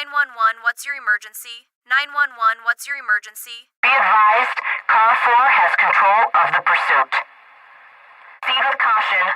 911, what's your emergency? 911, what's your emergency? Be advised, Car 4 has control of the pursuit. Proceed with caution.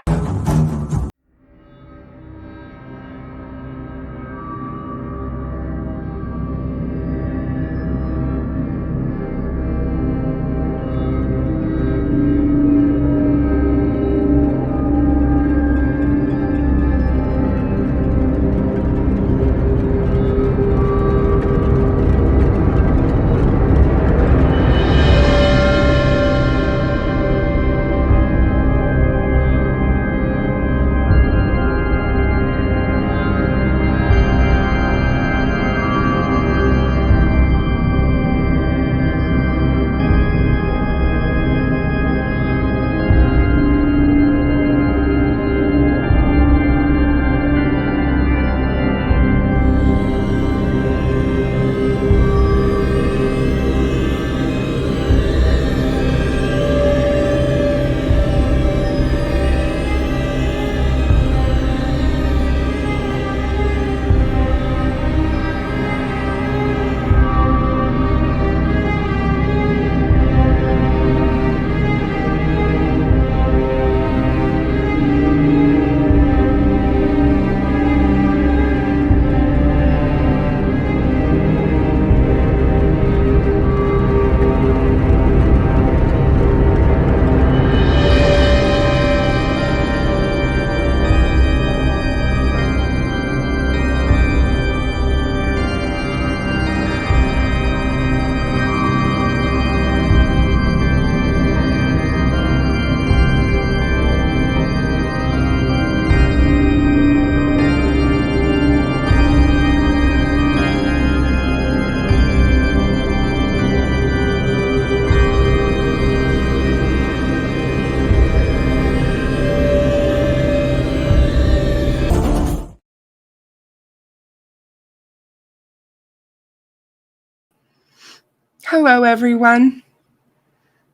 Hello, everyone.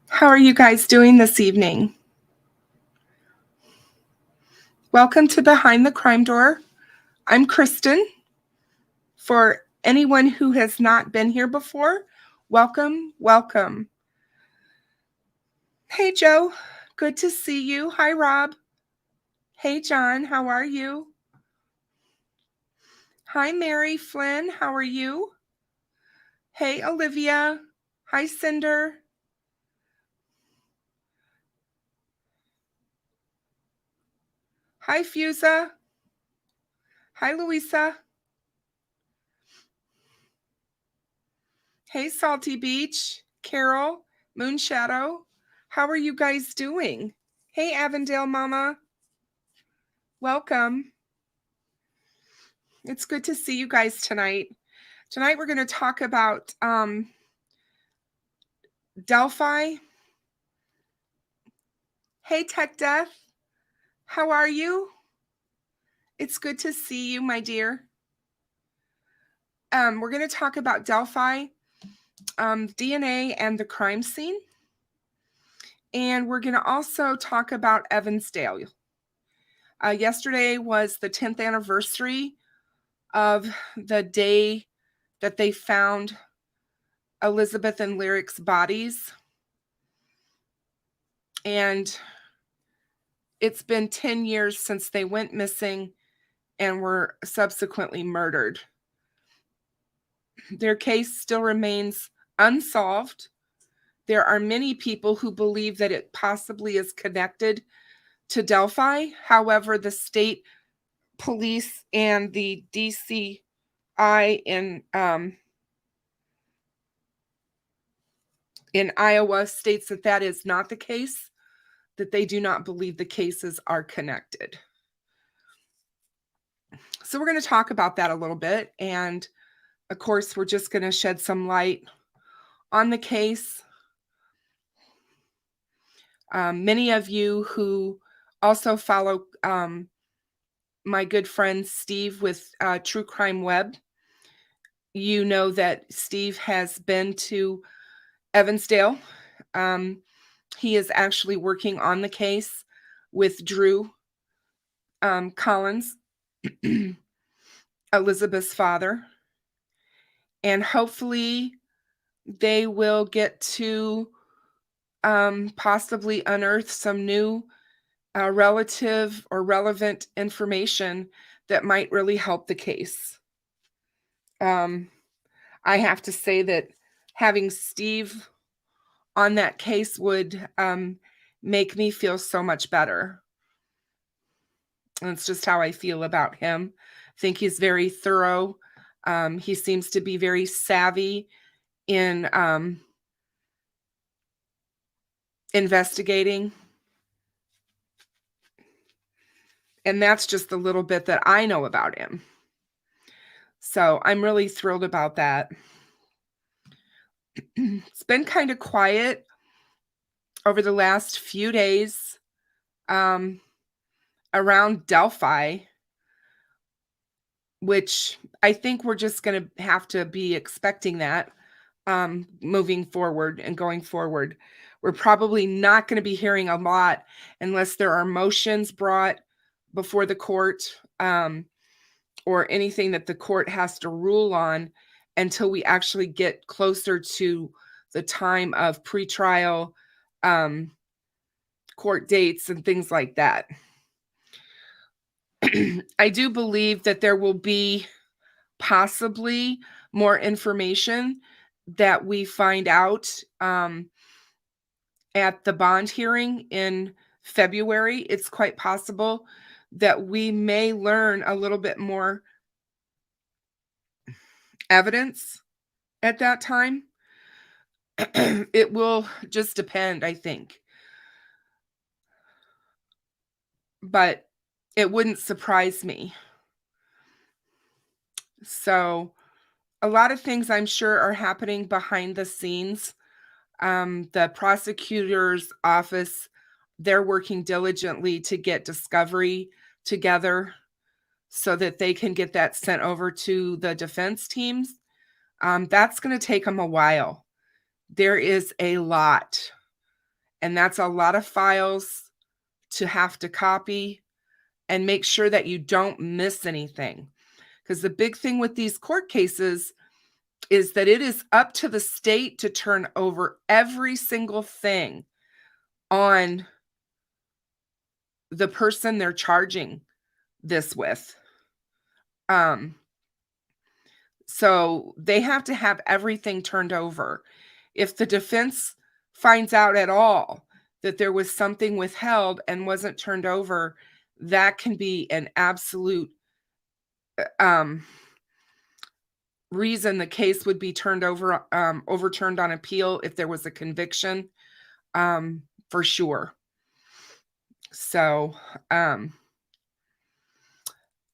How are you guys doing this evening? Welcome to Behind the Crime Door. I'm Kristen. For anyone who has not been here before, welcome, welcome. Hey, Joe. Good to see you. Hi, Rob. Hey, John. How are you? Hi, Mary Flynn. How are you? Hey, Olivia. Hi, Cinder. Hi, Fusa. Hi, Louisa. Hey, Salty Beach. Carol. Moonshadow. How are you guys doing? Hey, Avondale Mama. Welcome. It's good to see you guys tonight. Tonight we're going to talk about Delphi. Hey, Tech Death. How are you? It's good to see you, my dear. We're going to talk about Delphi, DNA, and the crime scene. And we're going to also talk about Evansdale. Yesterday was the 10th anniversary of the day that they found Elizabeth and Lyric's bodies. And it's been 10 years since they went missing and were subsequently murdered. Their case still remains unsolved. There are many people who believe that it possibly is connected to Delphi. However, the state police and the DCI in Iowa states that that is not the case, that they do not believe the cases are connected. So we're going to talk about that a little bit. And of course, we're just going to shed some light on the case. Many of you who also follow my good friend Steve with True Crime Web, you know that Steve has been to Evansdale. He is actually working on the case with Drew Collins, Elizabeth's father. and hopefully they will get to possibly unearth some new relative or relevant information that might really help the case. Um, I have to say that having Steve on that case would make me feel so much better. And it's just how I feel about him. I think he's very thorough. He seems to be very savvy in investigating. And that's just the little bit that I know about him. So I'm really thrilled about that. It's been kind of quiet over the last few days around Delphi, which I think we're just going to have to be expecting that moving forward and going forward. We're probably not going to be hearing a lot unless there are motions brought before the court or anything that the court has to rule on until we actually get closer to the time of pretrial court dates and things like that. I do believe that there will be possibly more information that we find out at the bond hearing in February. It's quite possible that we may learn a little bit more evidence at that time. It will just depend, I think. But it wouldn't surprise me. So, a lot of things I'm sure are happening behind the scenes. The prosecutor's office, they're working diligently to get discovery together so that they can get that sent over to the defense teams. That's going to take them a while. There is a lot, and that's a lot of files to have to copy and make sure that you don't miss anything. Because the big thing with these court cases is that it is up to the state to turn over every single thing on the person they're charging this with. So they have to have everything turned over. If the defense finds out at all that there was something withheld and wasn't turned over, that can be an absolute reason the case would be turned over, overturned on appeal if there was a conviction, for sure. So,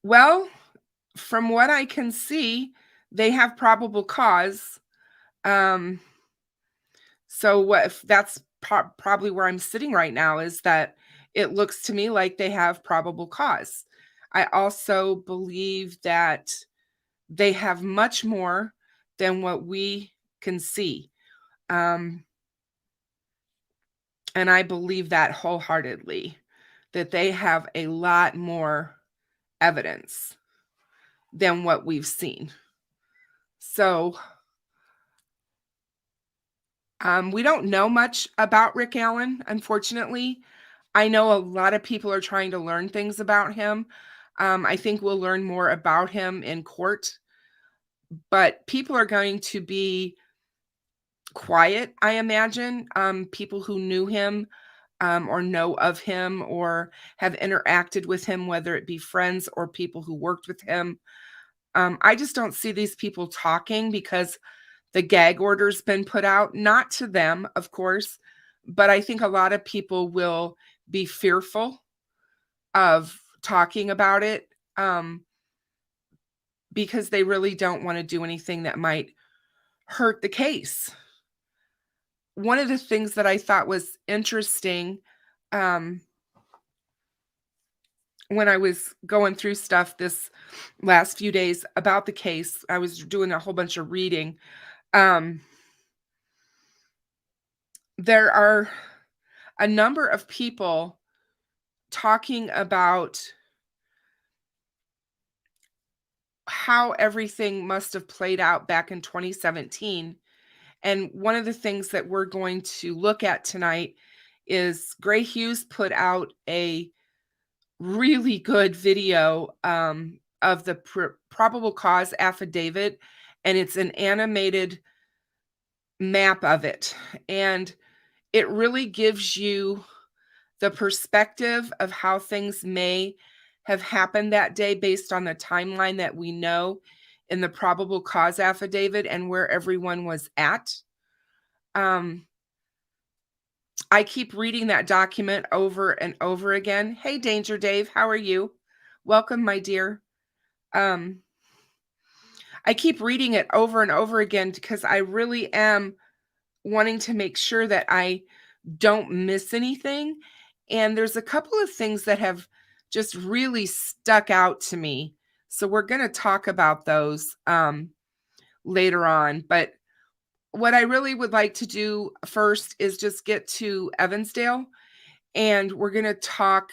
well, from what I can see, they have probable cause. So what if that's probably where I'm sitting right now, is that it looks to me like they have probable cause. I also believe that they have much more than what we can see. And I believe that wholeheartedly, that they have a lot more evidence than what we've seen. So we don't know much about Rick Allen, unfortunately. I know a lot of people are trying to learn things about him. I think we'll learn more about him in court, but people are going to be quiet, I imagine. People who knew him or know of him or have interacted with him, whether it be friends or people who worked with him. I just don't see these people talking because the gag order's been put out, not to them, of course, but I think a lot of people will be fearful of talking about it because they really don't want to do anything that might hurt the case. One of the things that I thought was interesting when I was going through stuff this last few days about the case, I was doing a whole bunch of reading. There are a number of people talking about how everything must have played out back in 2017. And one of the things that we're going to look at tonight is Gray Hughes put out a really good video of the probable cause affidavit, and it's an animated map of it. And it really gives you the perspective of how things may have happened that day based on the timeline that we know in the probable cause affidavit and where everyone was at. I keep reading that document over and over again. Hey, Danger Dave, how are you? Welcome, my dear. I keep reading it over and over again because I really am wanting to make sure that I don't miss anything. And there's a couple of things that have just really stuck out to me. So we're going to talk about those later on. But what I really would like to do first is just get to Evansdale, and we're going to talk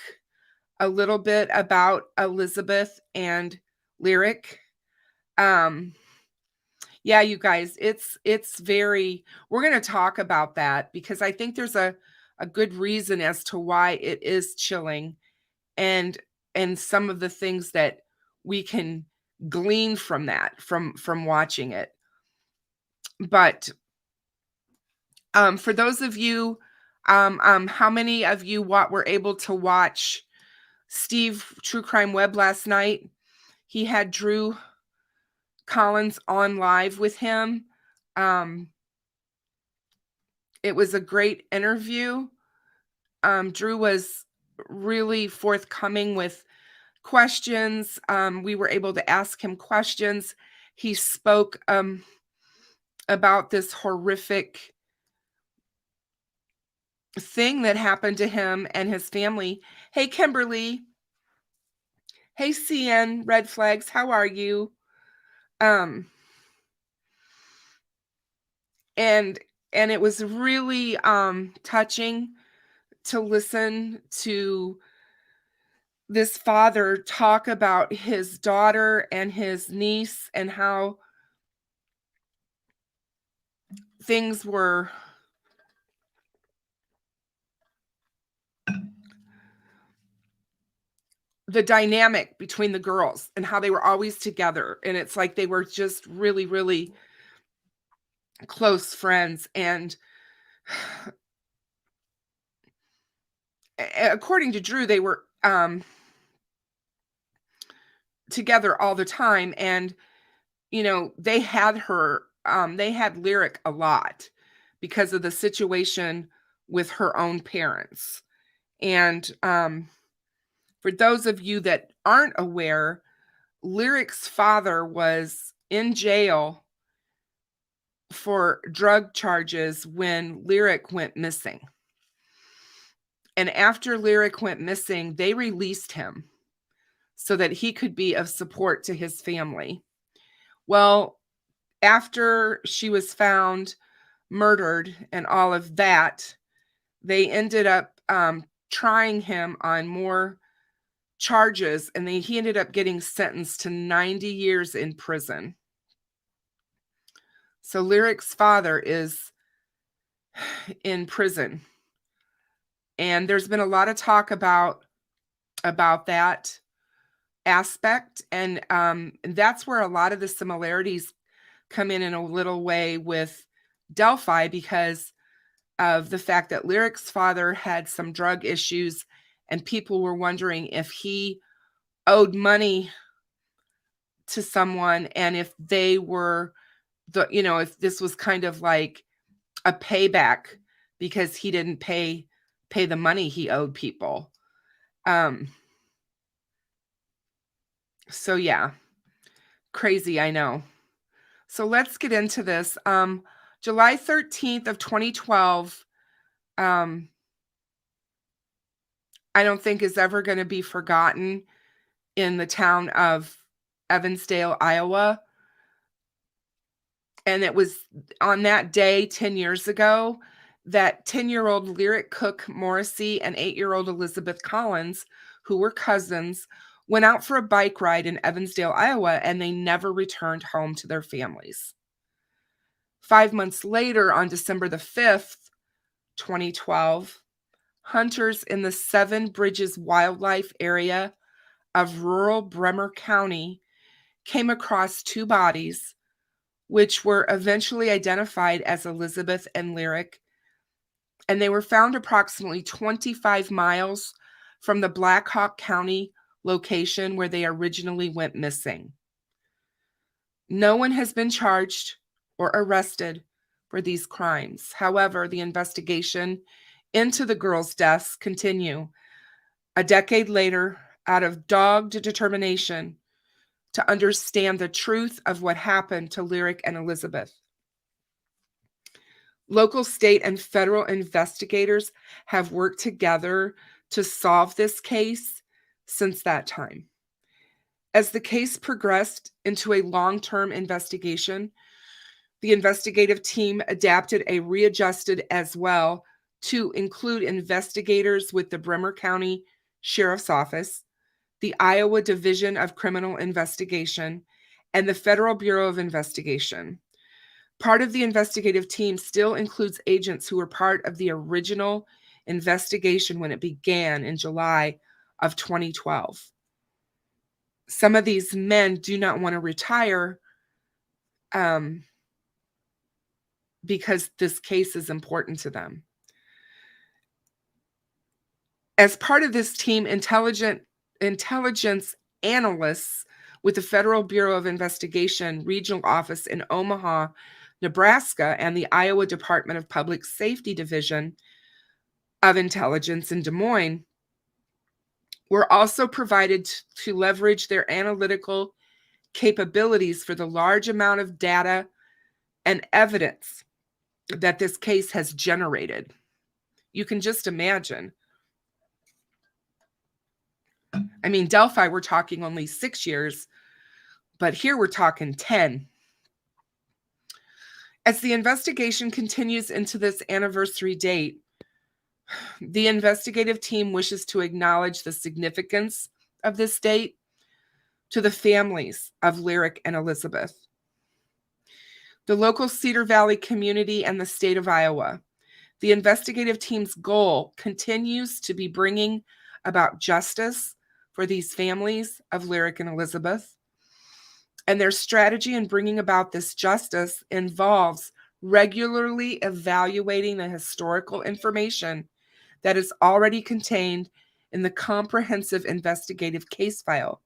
a little bit about Elizabeth and Lyric. Yeah, you guys, it's very, we're going to talk about that because I think there's a good reason as to why it is chilling, and some of the things that we can glean from that, from watching it. But for those of you, how many of you were able to watch Steve True Crime Web last night? He had Drew Collins on live with him. It was a great interview. Drew was really forthcoming with questions. We were able to ask him questions. He spoke about this horrific thing that happened to him and his family. Hey, Kimberly. Hey, CN Red Flags. How are you? And it was really touching to listen to this father talk about his daughter and his niece and how things were the dynamic between the girls and how they were always together. And it's like they were just really, really close friends. And according to Drew, they were together all the time. And, you know, they had Lyric a lot because of the situation with her own parents. And for those of you that aren't aware, Lyric's father was in jail for drug charges when Lyric went missing. And after Lyric went missing, they released him so that he could be of support to his family. Well, after she was found murdered and all of that, they ended up trying him on more charges, and he ended up getting sentenced to 90 years in prison. So Lyric's father is in prison. And there's been a lot of talk about that aspect. And that's where a lot of the similarities come in a little way with Delphi, because of the fact that Lyric's father had some drug issues and people were wondering if he owed money to someone and if they were if this was kind of like a payback because he didn't pay the money he owed people. So yeah, crazy, I know. So let's get into this. July 13th of 2012, I don't think is ever going to be forgotten in the town of Evansdale, Iowa. And it was on that day 10 years ago that 10-year-old Lyric Cook Morrissey and 8-year-old Elizabeth Collins, who were cousins, went out for a bike ride in Evansdale, Iowa, and they never returned home to their families. 5 months later, on December the 5th, 2012, hunters in the Seven Bridges Wildlife Area of rural Bremer County came across 2 bodies, which were eventually identified as Elizabeth and Lyric, and they were found approximately 25 miles from the Black Hawk County location where they originally went missing. No one has been charged or arrested for these crimes. However, the investigation into the girls' deaths continue a decade later out of dogged determination to understand the truth of what happened to Lyric and Elizabeth. Local, state, and federal investigators have worked together to solve this case since that time. As the case progressed into a long-term investigation, the investigative team adapted a readjusted as well to include investigators with the Bremer County Sheriff's Office, the Iowa Division of Criminal Investigation, and the Federal Bureau of Investigation. Part of the investigative team still includes agents who were part of the original investigation when it began in July of 2012. Some of these men do not want to retire because this case is important to them. As part of this team, intelligence analysts with the Federal Bureau of Investigation Regional Office in Omaha, Nebraska, and the Iowa Department of Public Safety Division of Intelligence in Des Moines were also provided to leverage their analytical capabilities for the large amount of data and evidence that this case has generated. You can just imagine. I mean, Delphi, we're talking only 6 years, but here we're talking 10. As the investigation continues into this anniversary date, the investigative team wishes to acknowledge the significance of this date to the families of Lyric and Elizabeth, the local Cedar Valley community, and the state of Iowa. The investigative team's goal continues to be bringing about justice for these families of Lyric and Elizabeth. And their strategy in bringing about this justice involves regularly evaluating the historical information that is already contained in the comprehensive investigative case file,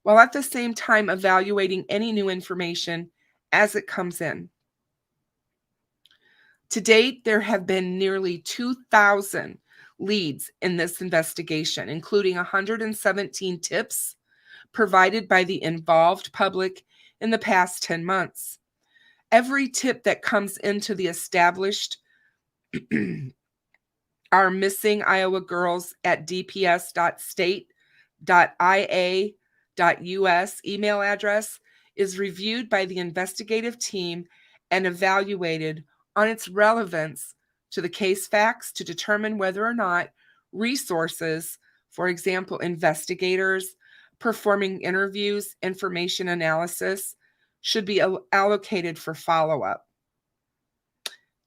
while at the same time evaluating any new information as it comes in. To date, there have been nearly 2,000 leads in this investigation, including 117 tips provided by the involved public in the past 10 months. Every tip that comes into the established Our Missing Iowa Girls at dps.state.ia.us email address is reviewed by the investigative team and evaluated on its relevance to the case facts to determine whether or not resources, for example, investigators performing interviews, information analysis, should be allocated for follow-up.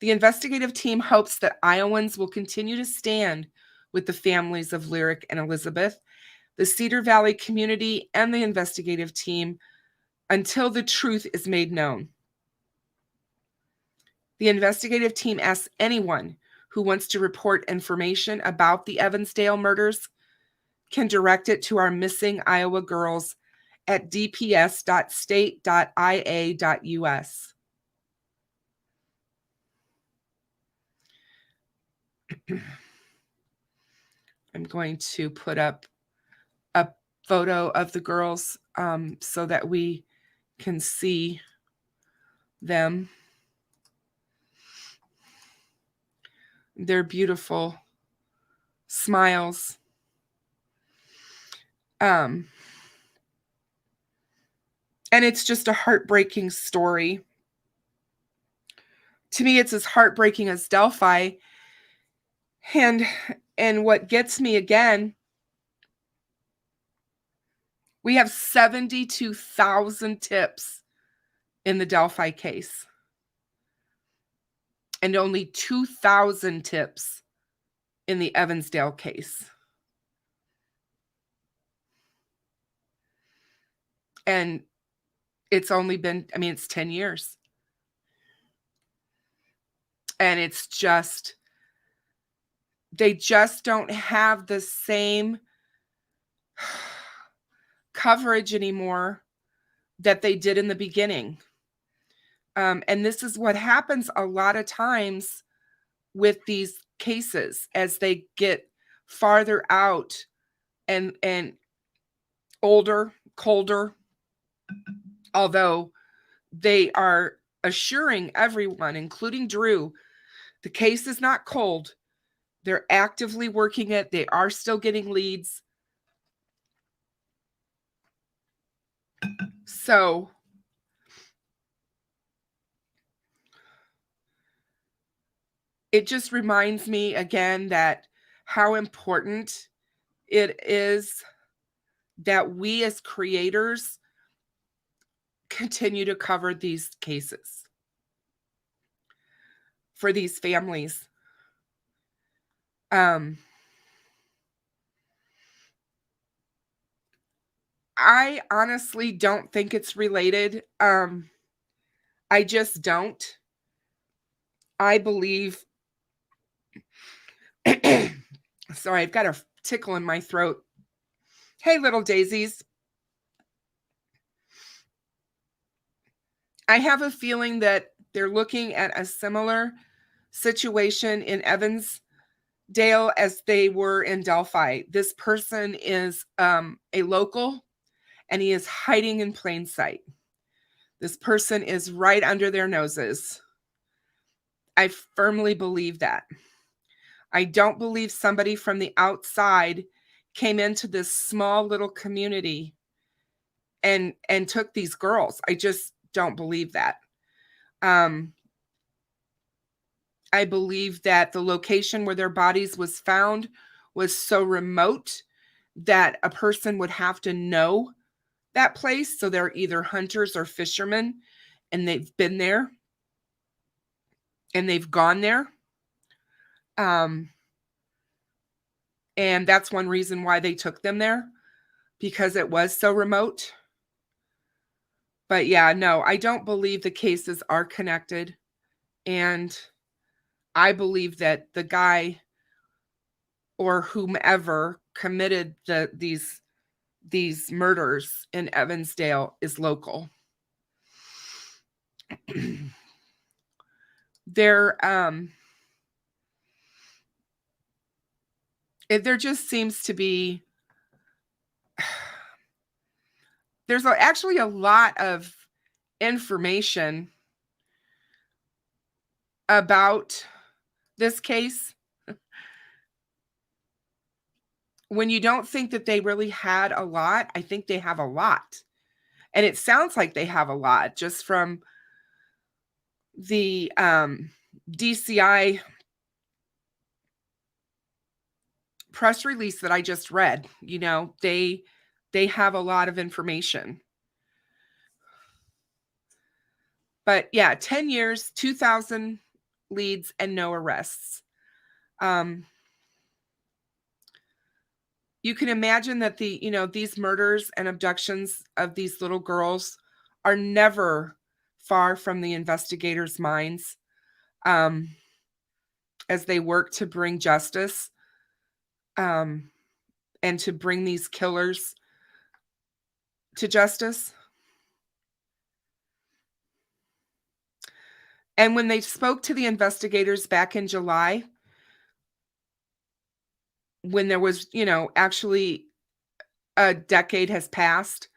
The investigative team hopes that Iowans will continue to stand with the families of Lyric and Elizabeth, the Cedar Valley community, and the investigative team until the truth is made known. The investigative team asks anyone who wants to report information about the Evansdale murders can direct it to Our Missing Iowa Girls at dps.state.ia.us. I'm going to put up a photo of the girls so that we can see them. Their beautiful smiles. And it's just a heartbreaking story. To me, it's as heartbreaking as Delphi. And what gets me again We have 72,000 tips in the Delphi case, and only 2,000 tips in the Evansdale case. And it's only been, it's 10 years. And it's just, they just don't have the same coverage anymore that they did in the beginning. And this is what happens a lot of times with these cases as they get farther out and older, colder, although they are assuring everyone, including Drew, the case is not cold. They're actively working it. They are still getting leads. So it just reminds me again that how important it is that we as creators continue to cover these cases for these families. I honestly don't think it's related. I just don't. I believe, sorry, I've got a tickle in my throat. Hey, little daisies. I have a feeling that they're looking at a similar situation in Evansdale as they were in Delphi. This person is a local, and he is hiding in plain sight. This person is right under their noses. I firmly believe that. I don't believe somebody from the outside came into this small little community and took these girls. I just don't believe that. I believe that the location where their bodies was found was so remote that a person would have to know that place. So they're either hunters or fishermen, and they've been there and they've gone there. And that's one reason why they took them there, because it was so remote. But yeah, no, I don't believe the cases are connected. And I believe that the guy or whomever committed these murders in Evansdale is local. There just seems to be, there's actually a lot of information about this case. When you don't think that they really had a lot, I think they have a lot. And it sounds like they have a lot just from the DCI press release that I just read. You know, they have a lot of information. But yeah, 10 years, 2,000 leads, and no arrests. You can imagine that these murders and abductions of these little girls are never far from the investigators' minds as they work to bring justice and to bring these killers to justice. And when they spoke to the investigators back in July, when there was, actually a decade has passed,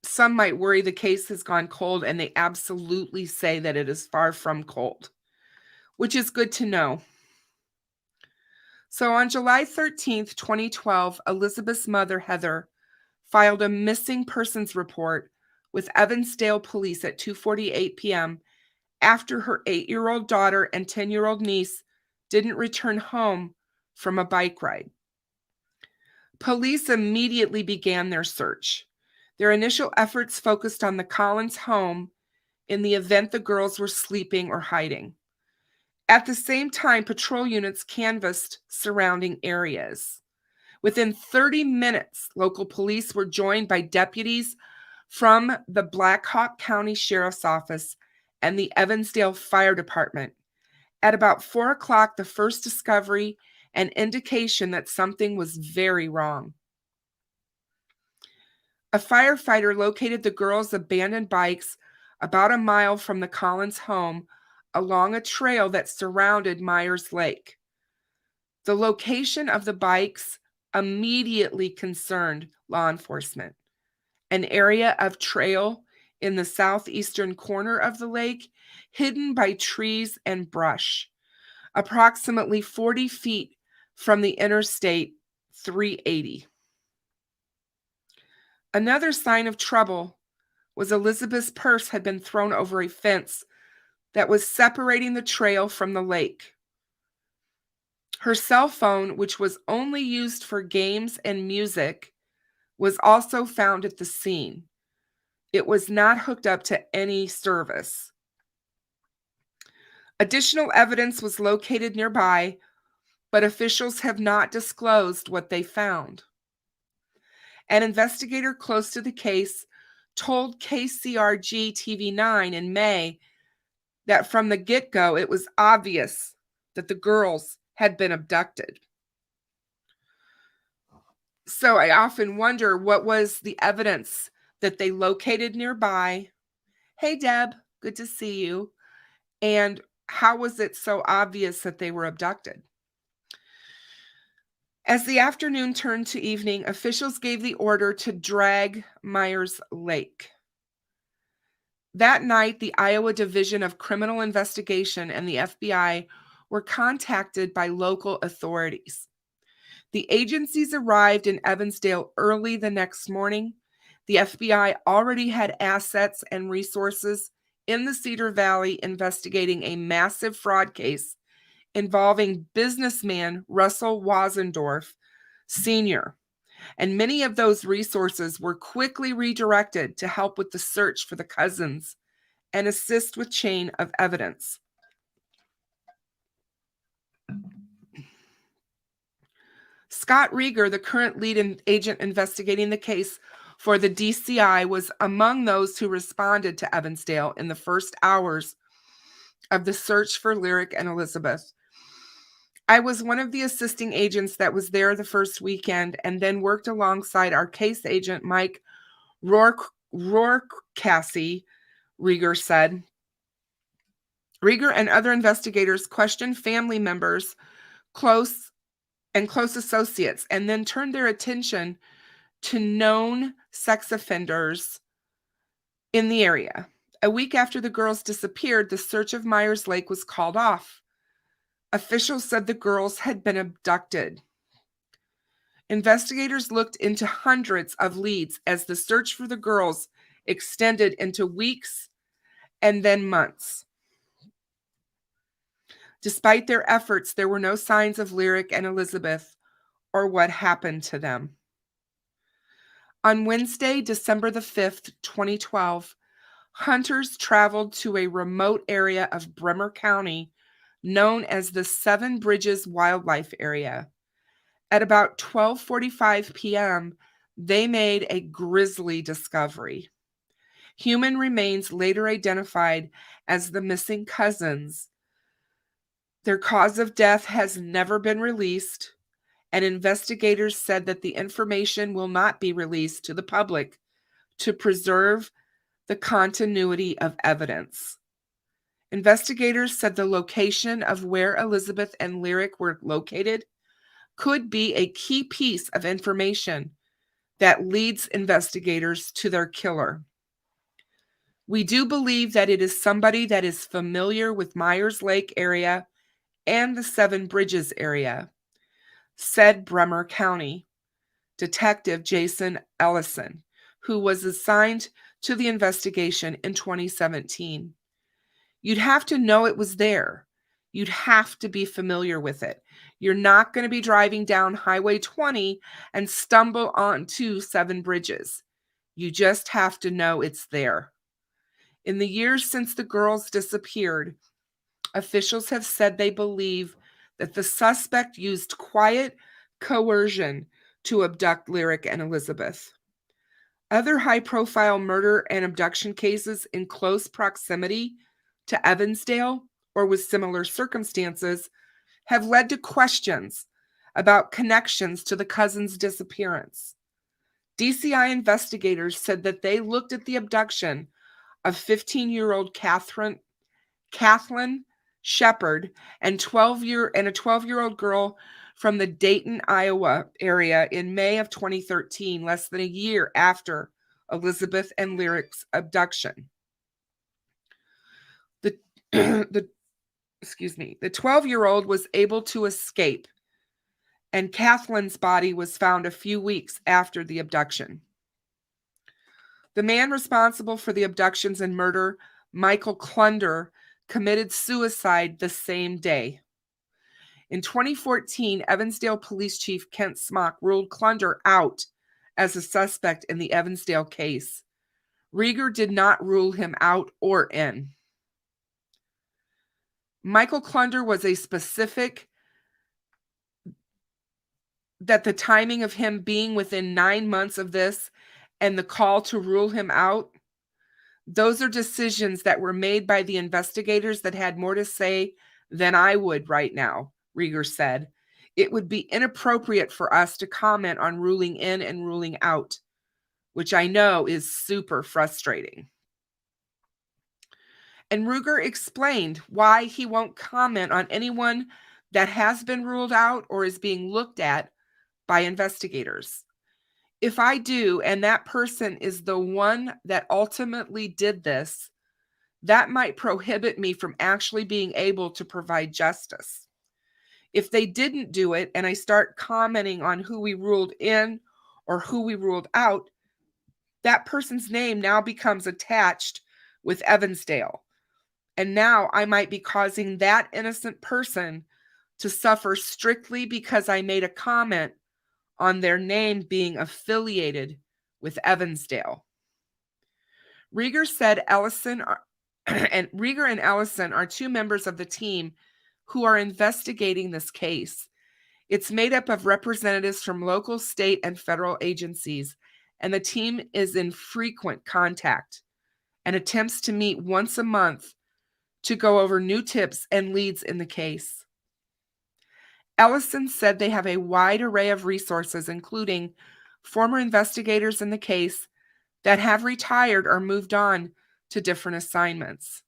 some might worry the case has gone cold, and they absolutely say that it is far from cold, which is good to know. So on July 13th, 2012, Elizabeth's mother, Heather, filed a missing persons report with Evansdale police at 2:48 p.m. after her 8-year-old daughter and 10-year-old niece didn't return home from a bike ride. Police immediately began their search. Their initial efforts focused on the Collins home in the event the girls were sleeping or hiding. At the same time, patrol units canvassed surrounding areas. Within 30 minutes, local police were joined by deputies from the Black Hawk County Sheriff's Office and the Evansdale Fire Department. At about 4 o'clock, the first discovery and indication that something was very wrong. A firefighter located the girls' abandoned bikes about a mile from the Collins home along a trail that surrounded Myers Lake. The location of the bikes immediately concerned law enforcement. An area of trail in the southeastern corner of the lake, hidden by trees and brush, approximately 40 feet from the Interstate 380. Another sign of trouble was Elizabeth's purse had been thrown over a fence that was separating the trail from the lake. Her cell phone, which was only used for games and music, was also found at the scene. It was not hooked up to any service. Additional evidence was located nearby, but officials have not disclosed what they found. An investigator close to the case told KCRG TV9 in May that from the get-go, it was obvious that the girls had been abducted. So I often wonder, what was the evidence that they located nearby? Hey, Deb, good to see you. And how was it so obvious that they were abducted? As the afternoon turned to evening, officials gave the order to drag Myers Lake. That night, the Iowa Division of Criminal Investigation and the FBI were contacted by local authorities. The agencies arrived in Evansdale early the next morning. The FBI already had assets and resources in the Cedar Valley investigating a massive fraud case involving businessman Russell Wasendorf Sr., and many of those resources were quickly redirected to help with the search for the cousins and assist with chain of evidence. Scott Rieger, the current lead agent investigating the case for the DCI, was among those who responded to Evansdale in the first hours of the search for Lyric and Elizabeth. I was one of the assisting agents that was there the first weekend and then worked alongside our case agent, Mike Rourke-Cassie, Rieger said. Rieger and other investigators questioned family members, close associates, and then turned their attention to known sex offenders in the area. A week after the girls disappeared, the search of Myers Lake was called off. Officials said the girls had been abducted. Investigators looked into hundreds of leads as the search for the girls extended into weeks and then months. Despite their efforts, there were no signs of Lyric and Elizabeth or what happened to them. On Wednesday, December the 5th, 2012, hunters traveled to a remote area of Bremer County known as the Seven Bridges Wildlife Area. At about 12:45 p.m., they made a grisly discovery. Human remains later identified as the missing cousins. Their cause of death has never been released, and investigators said that the information will not be released to the public to preserve the continuity of evidence. Investigators said the location of where Elizabeth and Lyric were located could be a key piece of information that leads investigators to their killer. We do believe that it is somebody that is familiar with Myers Lake area and the Seven Bridges area, said Bremer County Detective Jason Ellison, who was assigned to the investigation in 2017. You'd have to know it was there. you'd have to be familiar with it. You're not going to be driving down Highway 20 and stumble onto 7 bridges. You just have to know it's there. In the years since the girls disappeared, officials have said they believe that the suspect used quiet coercion to abduct Lyric and Elizabeth. Other high-profile murder and abduction cases in close proximity to Evansdale or with similar circumstances have led to questions about connections to the cousins' disappearance. DCI investigators said that they looked at the abduction of 15-year-old Kathleen Shepard and a 12-year-old girl from the Dayton, Iowa area in May of 2013, less than a year after Elizabeth and Lyric's abduction. The 12-year-old was able to escape, and Kathleen's body was found a few weeks after the abduction. The man responsible for the abductions and murder, Michael Klunder, committed suicide the same day. In 2014, Evansdale Police Chief Kent Smock ruled Klunder out as a suspect in the Evansdale case. Rieger did not rule him out or in. Michael Klunder was a specific that the timing of him being within 9 months of this and the call to rule him out, those are decisions that were made by the investigators that had more to say than I would right now, Rieger said. It would be inappropriate for us to comment on ruling in and ruling out, which I know is super frustrating. And Rieger explained why he won't comment on anyone that has been ruled out or is being looked at by investigators. If I do, and that person is the one that ultimately did this, that might prohibit me from actually being able to provide justice. If they didn't do it and I start commenting on who we ruled in or who we ruled out, that person's name now becomes attached with Evansdale. And now I might be causing that innocent person to suffer strictly because I made a comment on their name being affiliated with Evansdale. Rieger said Rieger and Ellison are 2 members of the team who are investigating this case. It's made up of representatives from local, state, and federal agencies, and the team is in frequent contact and attempts to meet once a month to go over new tips and leads in the case. Ellison said they have a wide array of resources, including former investigators in the case that have retired or moved on to different assignments.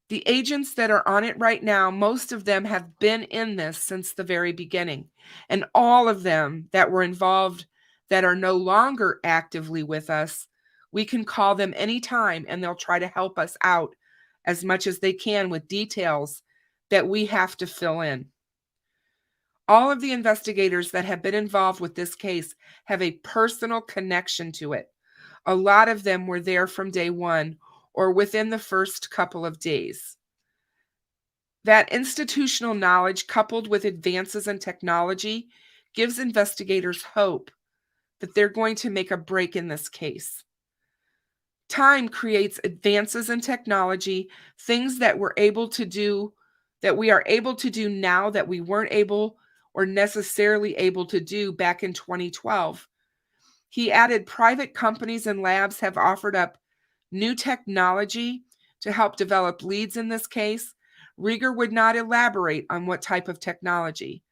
The agents that are on it right now, most of them have been in this since the very beginning, and all of them that were involved that are no longer actively with us, we can call them anytime and they'll try to help us out as much as they can with details that we have to fill in. All of the investigators that have been involved with this case have a personal connection to it. A lot of them were there from day one or within the first couple of days. That institutional knowledge, coupled with advances in technology, gives investigators hope that they're going to make a break in this case. Time creates advances in technology, things that we are able to do now that we weren't able or necessarily able to do back in 2012. He added private companies and labs have offered up new technology to help develop leads in this case. Rieger would not elaborate on what type of technology.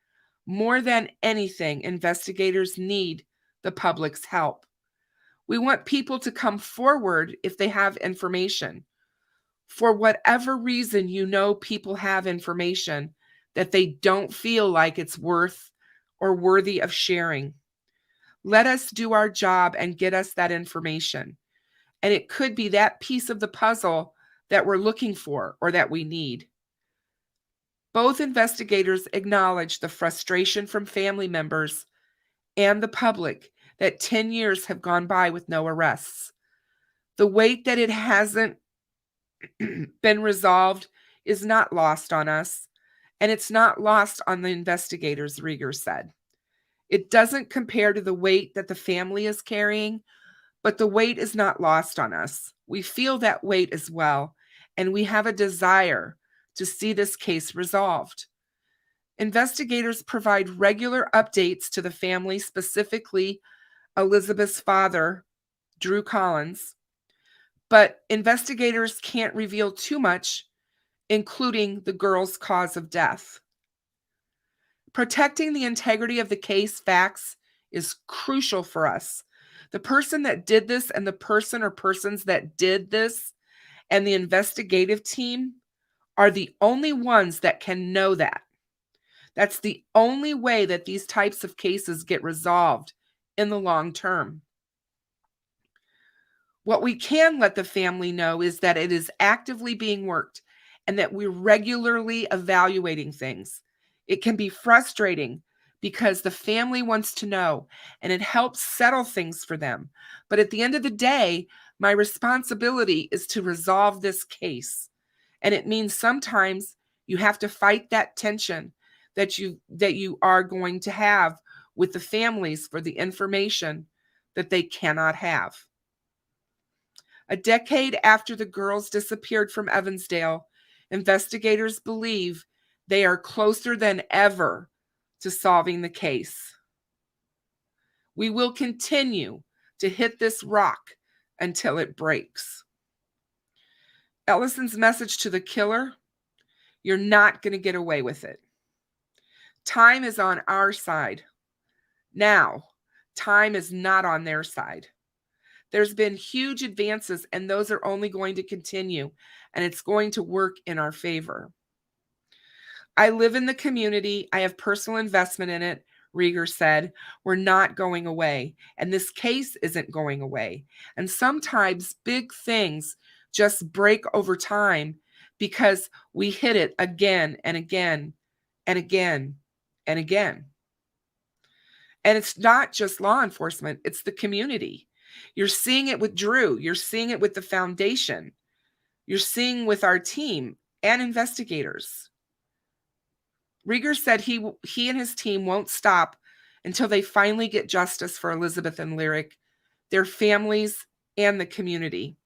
More than anything, investigators need the public's help. We want people to come forward if they have information. For whatever reason, people have information that they don't feel like it's worth or worthy of sharing. Let us do our job and get us that information. And it could be that piece of the puzzle that we're looking for or that we need. Both investigators acknowledge the frustration from family members and the public that 10 years have gone by with no arrests. The weight that it hasn't been resolved is not lost on us, and it's not lost on the investigators, Rieger said. It doesn't compare to the weight that the family is carrying, but the weight is not lost on us. We feel that weight as well, and we have a desire to see this case resolved. Investigators provide regular updates to the family, specifically Elizabeth's father, Drew Collins, but investigators can't reveal too much, including the girl's cause of death. Protecting the integrity of the case, Faxx, is crucial for us. The person that did this and the person or persons that did this and the investigative team are the only ones that can know that. That's the only way that these types of cases get resolved in the long term. What we can let the family know is that it is actively being worked and that we're regularly evaluating things. It can be frustrating because the family wants to know and it helps settle things for them. But at the end of the day, my responsibility is to resolve this case. And it means sometimes you have to fight that tension that you are going to have with the families for the information that they cannot have. A decade after the girls disappeared from Evansdale, investigators believe they are closer than ever to solving the case. We will continue to hit this rock until it breaks. Ellison's message to the killer: you're not going to get away with it. Time is on our side. Now, time is not on their side. There's been huge advances, and those are only going to continue, and it's going to work in our favor. I live in the community. I have personal investment in it, Rieger said. We're not going away, and this case isn't going away. And sometimes big things just break over time because we hit it again and again and again and again. And it's not just law enforcement, it's the community. You're seeing it with Drew. You're seeing it with the foundation. You're seeing with our team and investigators. Rieger said he and his team won't stop until they finally get justice for Elizabeth and Lyric, their families, and the community.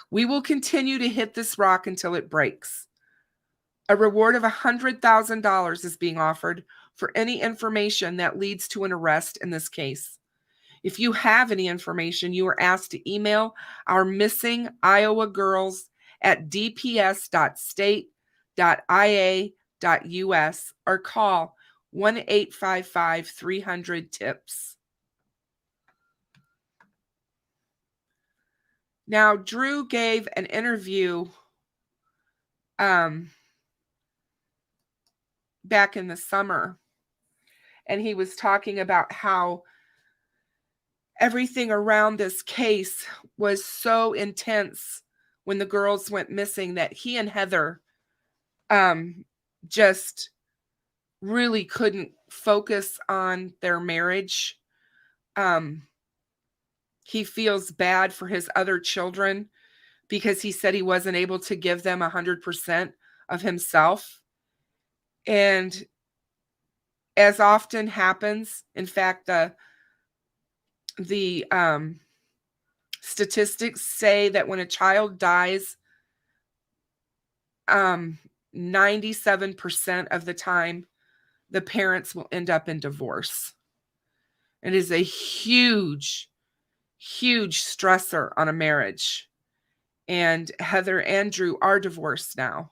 We will continue to hit this rock until it breaks. A reward of $100,000 is being offered for any information that leads to an arrest in this case. If you have any information, you are asked to email our missing Iowa girls at dps.state.ia.us or call 1-855-300-TIPS. Now, Drew gave an interview back in the summer, and he was talking about how everything around this case was so intense when the girls went missing that he and Heather just really couldn't focus on their marriage. He feels bad for his other children because he said he wasn't able to give them 100% of himself. And as often happens, in fact, the statistics say that when a child dies, 97% of the time, the parents will end up in divorce. It is a huge, huge stressor on a marriage. And Heather and Drew are divorced now.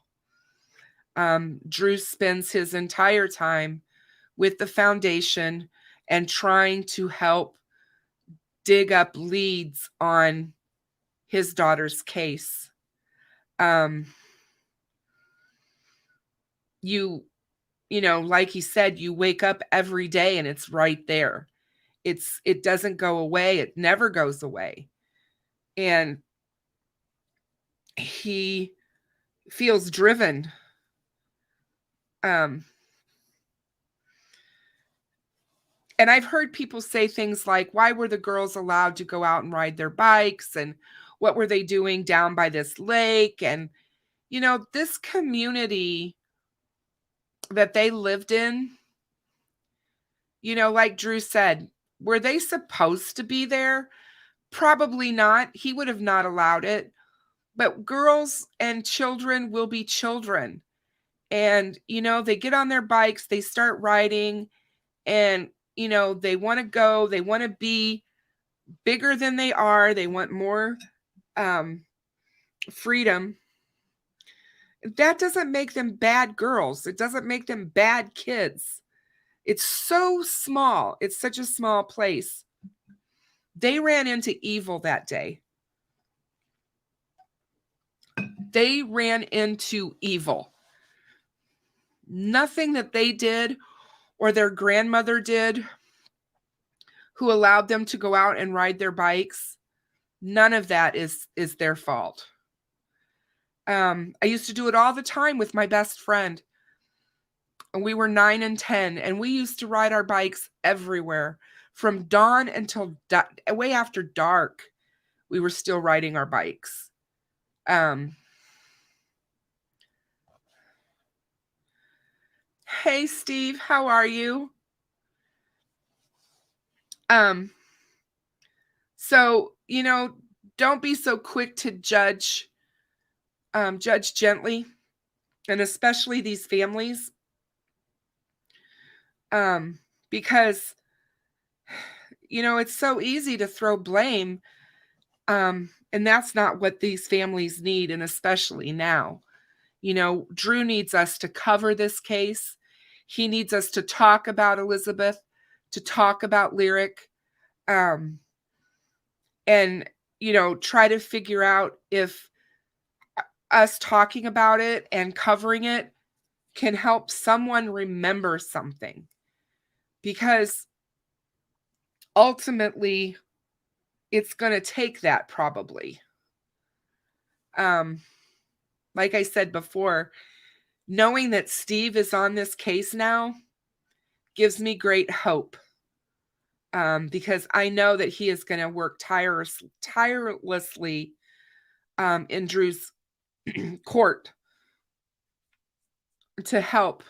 Drew spends his entire time with the foundation and trying to help dig up leads on his daughter's case. You know, like he said, you wake up every day and it's right there. It doesn't go away. It never goes away. And he feels driven. And I've heard people say things like, why were the girls allowed to go out and ride their bikes? And what were they doing down by this lake? And, this community that they lived in, like Drew said, were they supposed to be there? Probably not. He would have not allowed it. But girls and children will be children. And, they get on their bikes, they start riding, and, they want to go, they want to be bigger than they are, they want more freedom. That doesn't make them bad girls. It doesn't make them bad kids. It's so small. It's such a small place. They ran into evil that day. They ran into evil. Nothing that they did or their grandmother did who allowed them to go out and ride their bikes, none of that is their fault. I used to do it all the time with my best friend. We were 9 and 10, and we used to ride our bikes everywhere from dawn until way after dark. We were still riding our bikes. Hey, Steve, how are you? So, don't be so quick to judge gently, and especially these families. Because, it's so easy to throw blame. And that's not what these families need. And especially now, Drew needs us to cover this case. He needs us to talk about Elizabeth, to talk about Lyric, and, try to figure out if us talking about it and covering it can help someone remember something. Because ultimately, it's going to take that probably. Like I said before, knowing that Steve is on this case now gives me great hope. Because I know that he is going to work tirelessly in Drew's court to help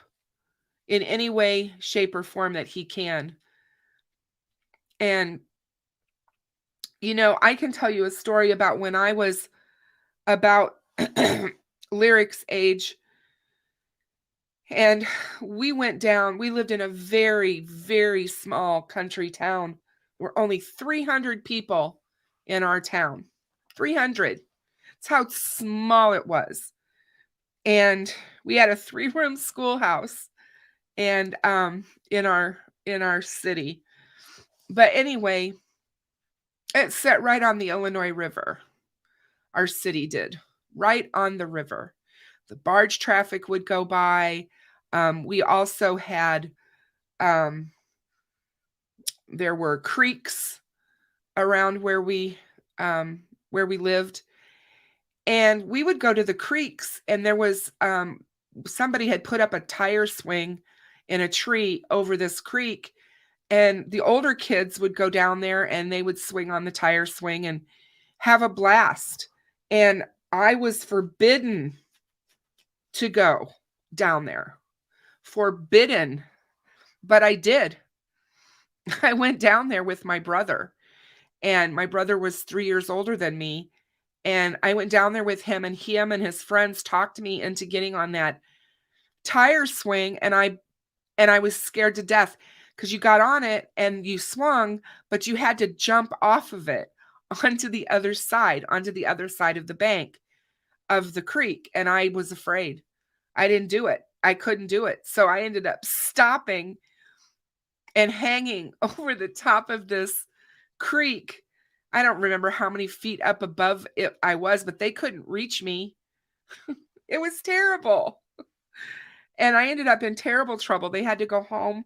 in any way, shape, or form that he can. And, I can tell you a story about when I was about Lyric's age. And we lived in a very, very small country town. There were only 300 people in our town. 300. That's how small it was. And we had a 3-room schoolhouse and in our city. But anyway, it sat right on the Illinois River. Our city did, right on the river. The barge traffic would go by. We also had, there were creeks around where we lived, and we would go to the creeks, and there was somebody had put up a tire swing in a tree over this creek, and the older kids would go down there and they would swing on the tire swing and have a blast. And I was forbidden to go down there. Forbidden. But I did. I went down there with my brother, and my brother was 3 years older than me. And I went down there with him, and his friends talked me into getting on that tire swing. And I was scared to death because you got on it and you swung, but you had to jump off of it onto the other side of the bank of the creek. And I was afraid. I didn't do it. I couldn't do it. So I ended up stopping and hanging over the top of this creek. I don't remember how many feet up above it I was, but they couldn't reach me. It was terrible. And I ended up in terrible trouble. They had to go home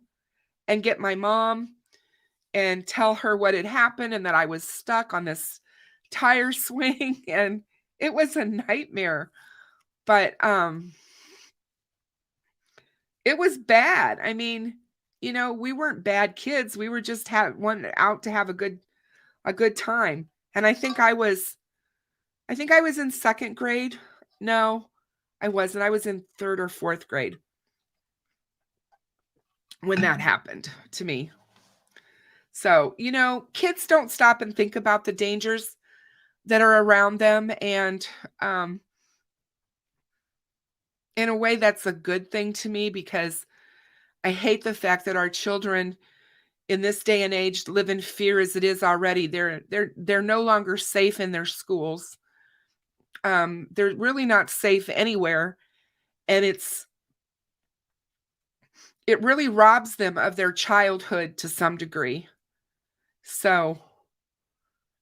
and get my mom and tell her what had happened and that I was stuck on this tire swing. And it was a nightmare. But it was bad. I mean, we weren't bad kids. We were just wanting out to have a good time. And I think I was in second grade. No, I wasn't. I was in 3rd or 4th grade when that happened to me. So, kids don't stop and think about the dangers that are around them, and, um, in a way, that's a good thing to me because I hate the fact that our children in this day and age live in fear as it is already. They're no longer safe in their schools. They're really not safe anywhere, and it really robs them of their childhood to some degree. So,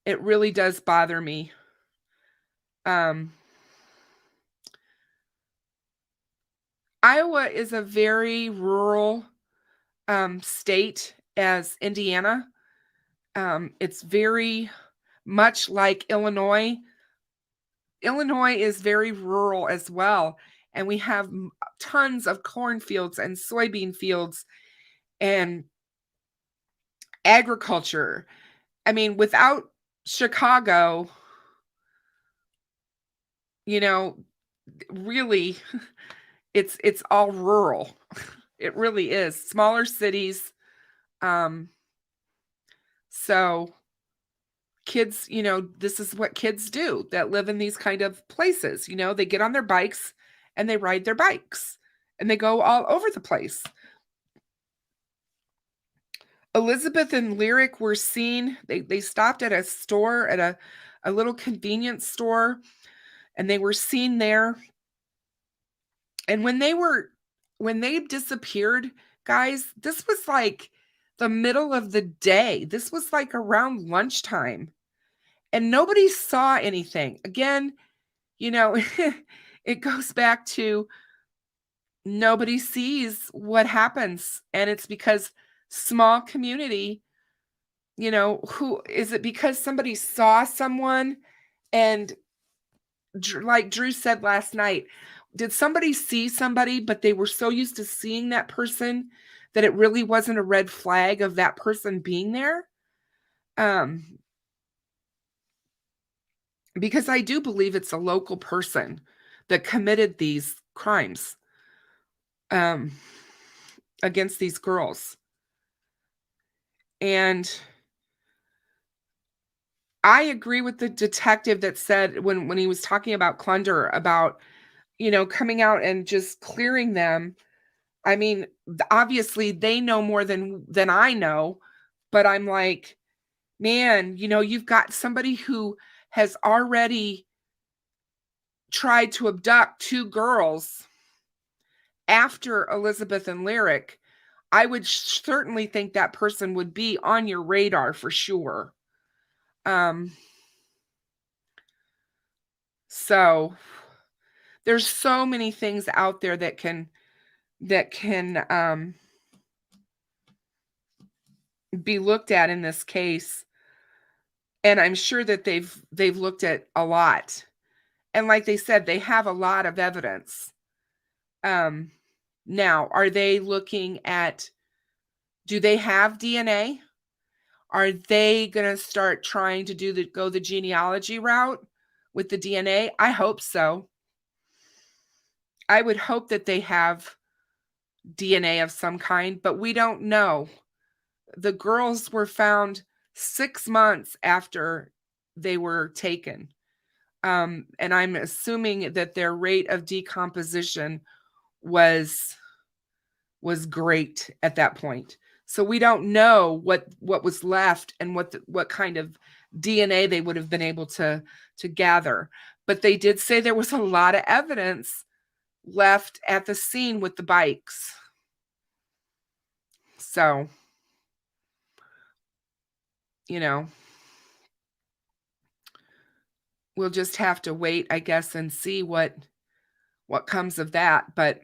it really does bother me. Um, Iowa is a very rural, state as Indiana. It's very much like Illinois. Illinois is very rural as well, and we have tons of cornfields and soybean fields and agriculture. I mean, without Chicago, you know, really, it's all rural. It really is. Smaller cities. Um, so kids, this is what kids do that live in these kind of places. They get on their bikes and they ride their bikes and they go all over the place. Elizabeth and Lyric were seen. They stopped at a store, at a little convenience store, and they were seen there. And when they disappeared, guys, this was like the middle of the day. This was like around lunchtime. And nobody saw anything. Again, it goes back to nobody sees what happens. And it's because small community, who is it because somebody saw someone and like Drew said last night, did somebody see somebody, but they were so used to seeing that person that it really wasn't a red flag of that person being there? Um, because I do believe it's a local person that committed these crimes um, against these girls. And I agree with the detective that said when he was talking about Clunder about, coming out and just clearing them. I mean, obviously they know more than I know, but I'm like, man, you've got somebody who has already tried to abduct 2 girls after Elizabeth and Lyric. I would certainly think that person would be on your radar for sure. So there's so many things out there that can be looked at in this case, and I'm sure that they've looked at a lot. And like they said, they have a lot of evidence. Now, are they looking at, do they have DNA? Are they going to start trying to go the genealogy route with the DNA? I hope so. I would hope that they have DNA of some kind, but we don't know. The girls were found 6 months after they were taken. And I'm assuming that their rate of decomposition was great at that point. So we don't know what was left and what kind of DNA they would have been able to gather. But they did say there was a lot of evidence left at the scene with the bikes. So, we'll just have to wait, I guess, and see what comes of that. But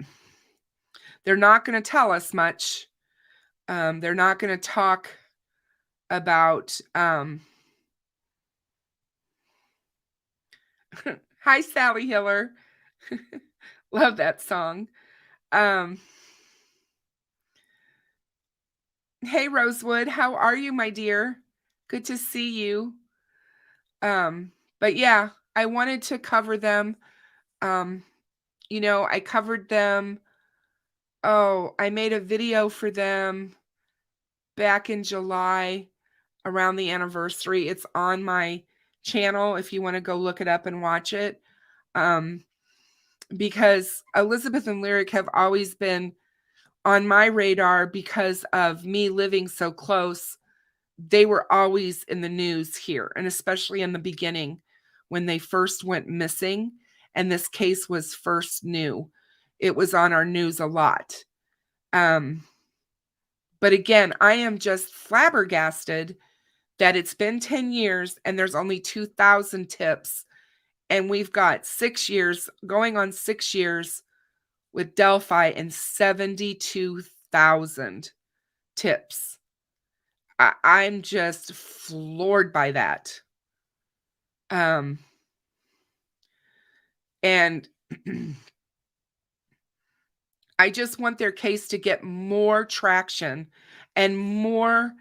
they're not going to tell us much. They're not going to talk about. Hi, Sally Hiller. Love that song. Hey, Rosewood, how are you, my dear? Good to see you. But yeah, I wanted to cover them. I covered them. Oh, I made a video for them back in July around the anniversary. It's on my channel if you want to go look it up and watch it. Because Elizabeth and Lyric have always been on my radar because of me living so close. They were always in the news here, and especially in the beginning when they first went missing and this case was first new. It was on our news a lot. But again, I am just flabbergasted that it's been 10 years and there's only 2,000 tips. And we've got 6 years, going on 6 years with Delphi and 72,000 tips. I'm just floored by that. And I just want their case to get more traction and more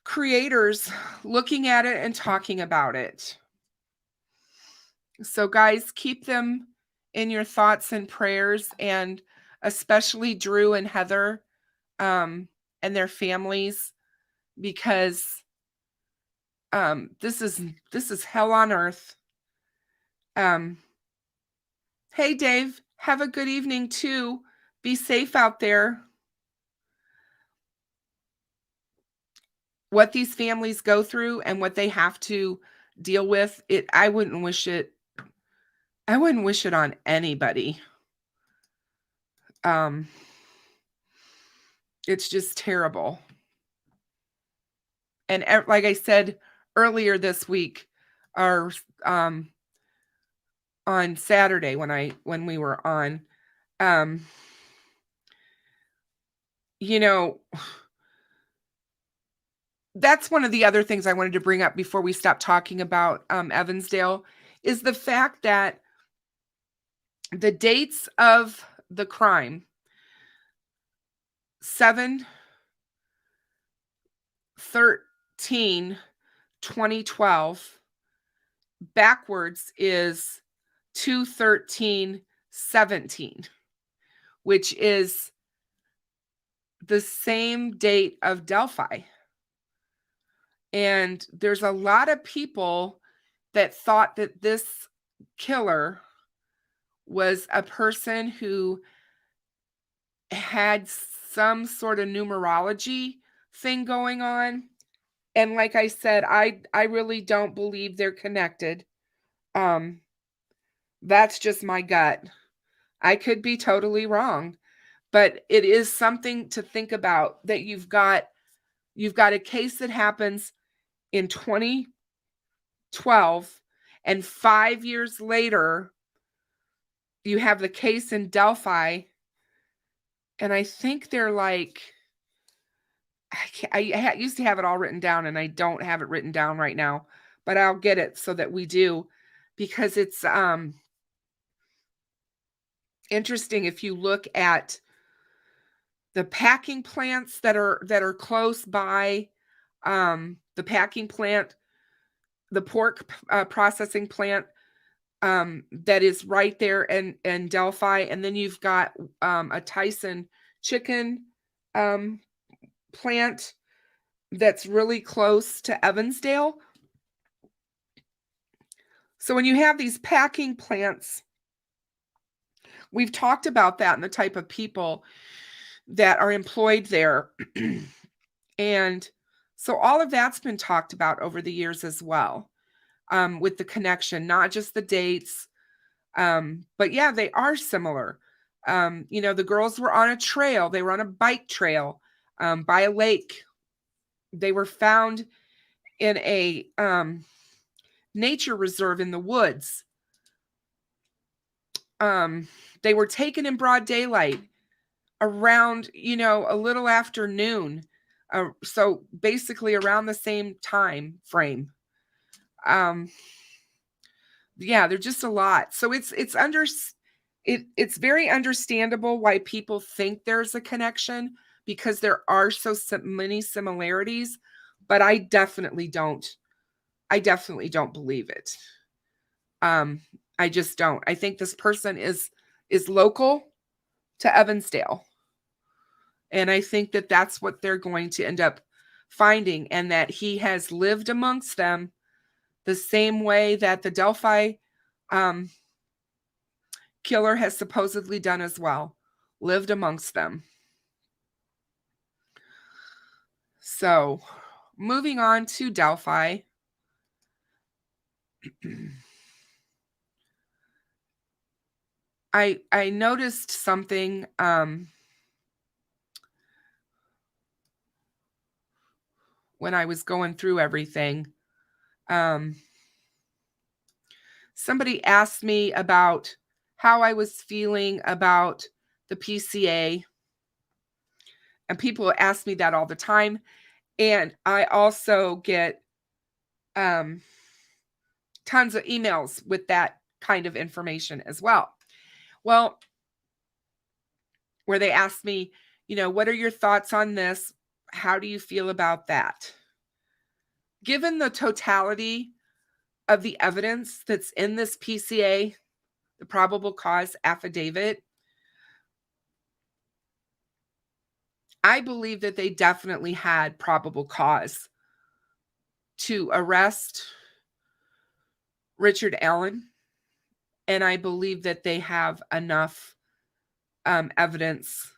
creators looking at it and talking about it. So guys, keep them in your thoughts and prayers, and especially Drew and Heather and their families, because this is hell on earth. Hey Dave, have a good evening too. Be safe out there. What these families go through and what they have to deal with, I wouldn't wish it on anybody. It's just terrible. And like I said earlier this week, or on Saturday when we were on, that's one of the other things I wanted to bring up before we stop talking about Evansdale, is the fact that the dates of the crime, 7/13/2012, backwards is 2/13/17, which is the same date of Delphi. And there's a lot of people that thought that this killer was a person who had some sort of numerology thing going on. And like I said, I really don't believe they're connected. That's just my gut. I could be totally wrong, but it is something to think about, that you've got a case that happens in 2012, and 5 years later you have the case in Delphi, and I think they're like, I used to have it all written down, and I don't have it written down right now, but I'll get it so that we do, because it's interesting. If you look at the packing plants that are close by, the packing plant, the pork processing plant that is right there in Delphi, and then you've got a Tyson chicken plant that's really close to Evansdale. So when you have these packing plants, we've talked about that and the type of people that are employed there. And so all of that's been talked about over the years as well, with the connection, not just the dates. But yeah, they are similar. The girls were on a trail. They were on a bike trail by a lake. They were found in a nature reserve in the woods. They were taken in broad daylight around, a little after noon. So basically around the same time frame. Yeah, they're just a lot. So it's very understandable why people think there's a connection, because there are so many similarities, but I definitely don't believe it. I I just don't. I think this person is local to Evansdale. And I think that that's what they're going to end up finding, and that he has lived amongst them the same way that the Delphi killer has supposedly done as well, lived amongst them. So, moving on to Delphi. I noticed something when I was going through everything. Somebody asked me about how I was feeling about the PCA. And people ask me that all the time. And I also get tons of emails with that kind of information as well. Well, where they ask me, what are your thoughts on this? How do you feel about that? Given the totality of the evidence that's in this PCA, the probable cause affidavit, I believe that they definitely had probable cause to arrest Richard Allen. And I believe that they have enough evidence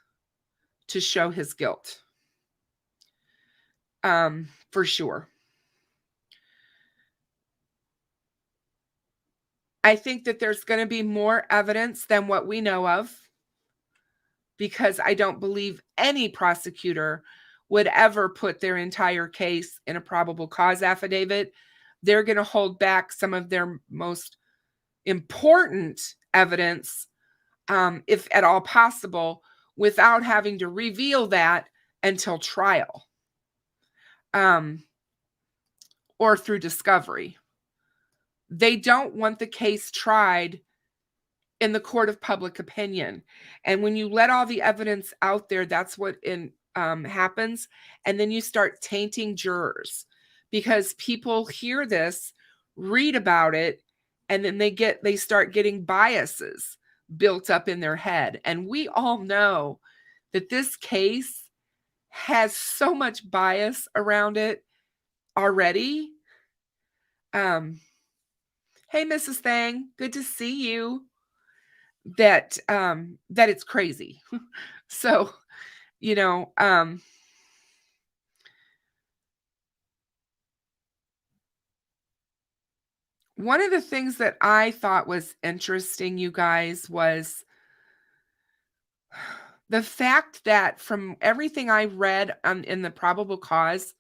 to show his guilt. For sure. I think that there's going to be more evidence than what we know of, because I don't believe any prosecutor would ever put their entire case in a probable cause affidavit. They're going to hold back some of their most important evidence, if at all possible, without having to reveal that until trial, or through discovery. They don't want the case tried in the court of public opinion. And when you let all the evidence out there, that's what happens. And then you start tainting jurors, because people hear this, read about it, and then they start getting biases built up in their head. And we all know that this case has so much bias around it already. Hey, Mrs. Thang, good to see you. That it's crazy. So, one of the things that I thought was interesting, you guys, was the fact that from everything I read in the probable cause,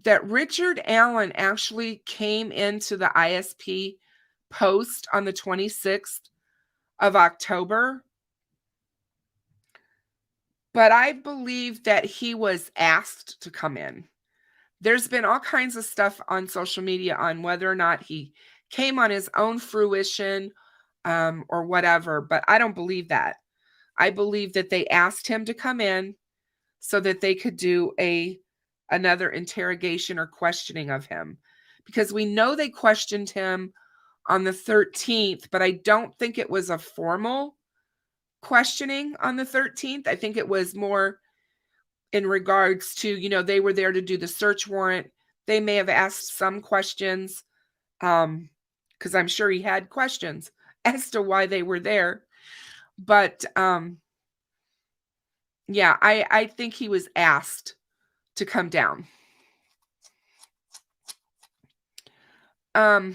that Richard Allen actually came into the ISP post on the 26th of October. But I believe that he was asked to come in. There's been all kinds of stuff on social media on whether or not he came on his own fruition, or whatever, but I don't believe that. I believe that they asked him to come in so that they could do another interrogation or questioning of him, because we know they questioned him on the 13th, but I don't think it was a formal questioning on the 13th. I think it was more in regards to, they were there to do the search warrant. They may have asked some questions, because I'm sure he had questions as to why they were there. But yeah, I think he was asked to come down. I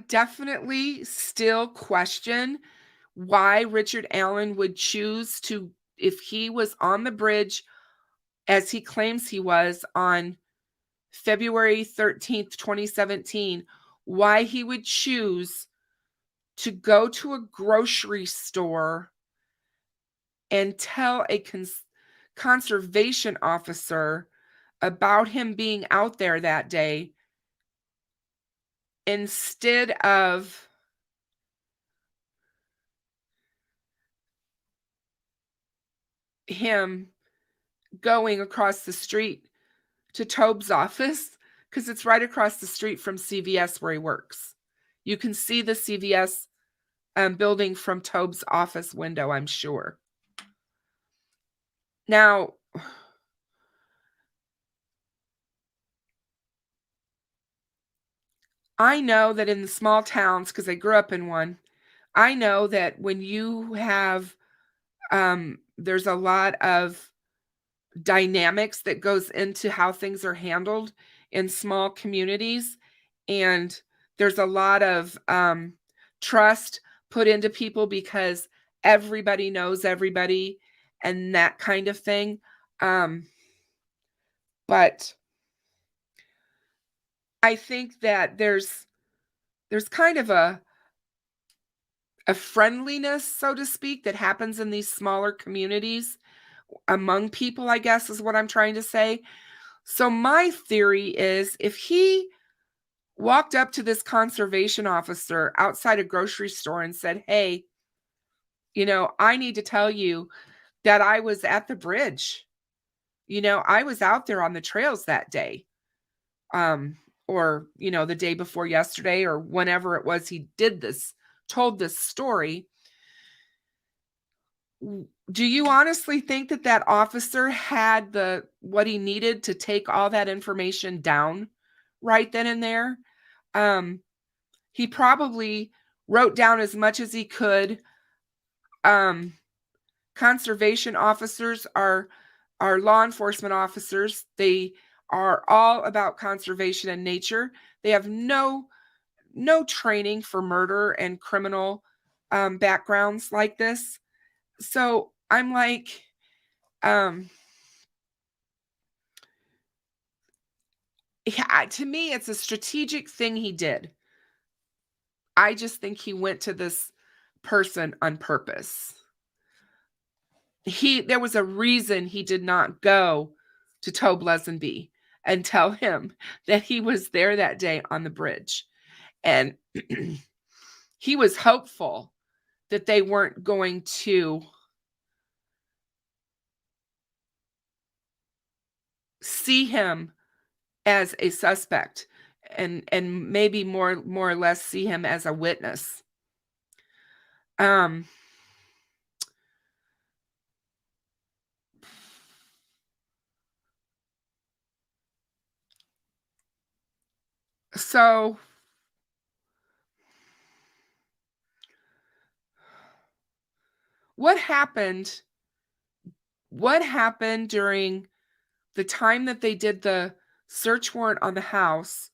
definitely still question why Richard Allen would choose to, if he was on the bridge, as he claims he was, on February 13th, 2017, why he would choose to go to a grocery store and tell a conservation officer about him being out there that day, instead of him going across the street to Tobe's office because it's right across the street from CVS where he works. You can see the CVS building from Tobe's office window, I'm sure. Now, I know that in the small towns, because I grew up in one, I know that when you have, there's a lot of dynamics that goes into how things are handled in small communities, and there's a lot of trust put into people because everybody knows everybody and that kind of thing. But I think that there's kind of a friendliness, so to speak, that happens in these smaller communities among people, I guess is what I'm trying to say. So my theory is if he walked up to this conservation officer outside a grocery store and said, "Hey, I need to tell you that I was at the bridge. I was out there on the trails that day." Or, the day before yesterday or whenever it was he told this story. Do you honestly think that that officer had what he needed to take all that information down right then and there? He probably wrote down as much as he could. Conservation officers are law enforcement officers. They are all about conservation and nature. They have no training for murder and criminal backgrounds like this. So I'm like, to me, it's a strategic thing he did. I just think he went to this person on purpose. There was a reason he did not go to Tobe Lesenby and tell him that he was there that day on the bridge. And he was hopeful that they weren't going to see him as a suspect and maybe more or less see him as a witness. So what happened during the time that they did the search warrant on the house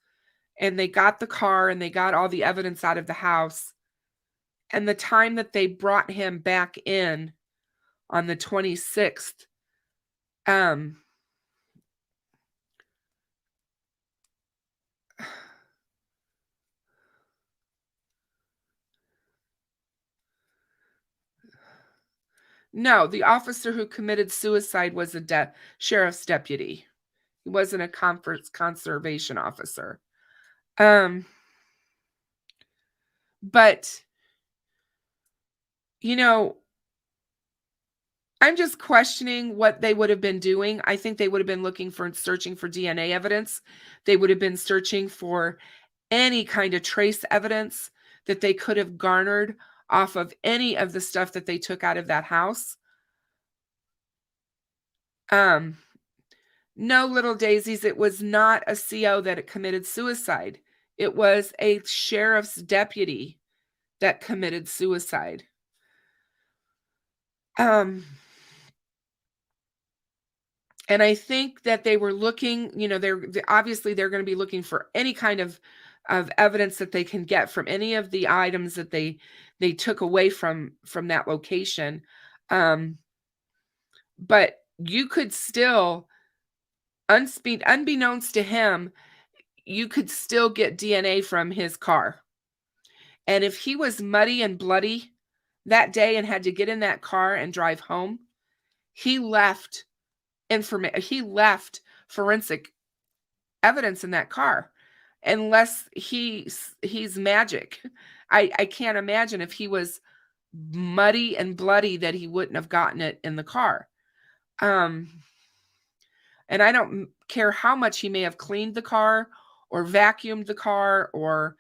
and they got the car and they got all the evidence out of the house, and the time that they brought him back in on the 26th? No, the officer who committed suicide was a sheriff's deputy. He wasn't a conservation officer. But, I'm just questioning what they would have been doing. I think they would have been searching for DNA evidence. They would have been searching for any kind of trace evidence that they could have garnered off of any of the stuff that they took out of that house. No, little daisies, it was not a CO that committed suicide. It was a sheriff's deputy that committed suicide. And I think that they were looking, they're obviously going to be looking for any kind of evidence that they can get from any of the items that they took away from that location. But you could still, unbeknownst to him, you could still get DNA from his car. And if he was muddy and bloody that day and had to get in that car and drive home, he left forensic evidence in that car. Unless he's magic. I can't imagine if he was muddy and bloody that he wouldn't have gotten it in the car. And I don't care how much he may have cleaned the car or vacuumed the car or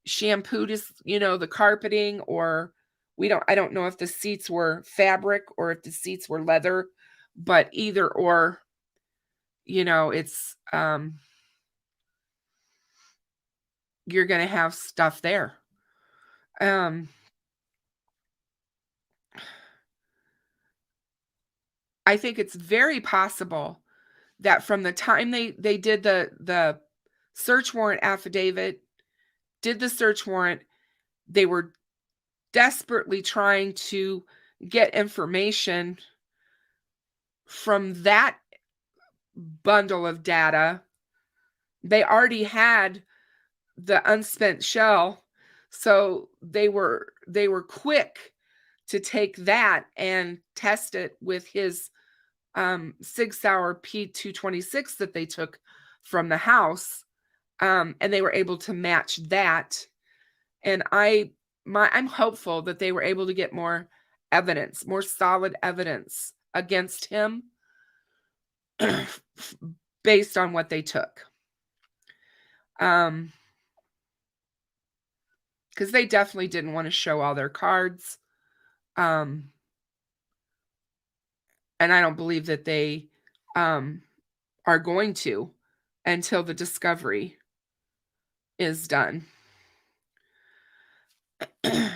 shampooed his, the carpeting, or I don't know if the seats were fabric or if the seats were leather, but either or, it's you're going to have stuff there. I think it's very possible that from the time they did the search warrant affidavit, did the search warrant, they were desperately trying to get information from that bundle of data. They already had the unspent shell, so they were quick to take that and test it with his Sig Sauer P226 that they took from the house, and they were able to match that. And I'm hopeful that they were able to get more evidence, more solid evidence against him based on what they took. Because they definitely didn't want to show all their cards. And I don't believe that they are going to until the discovery is done. I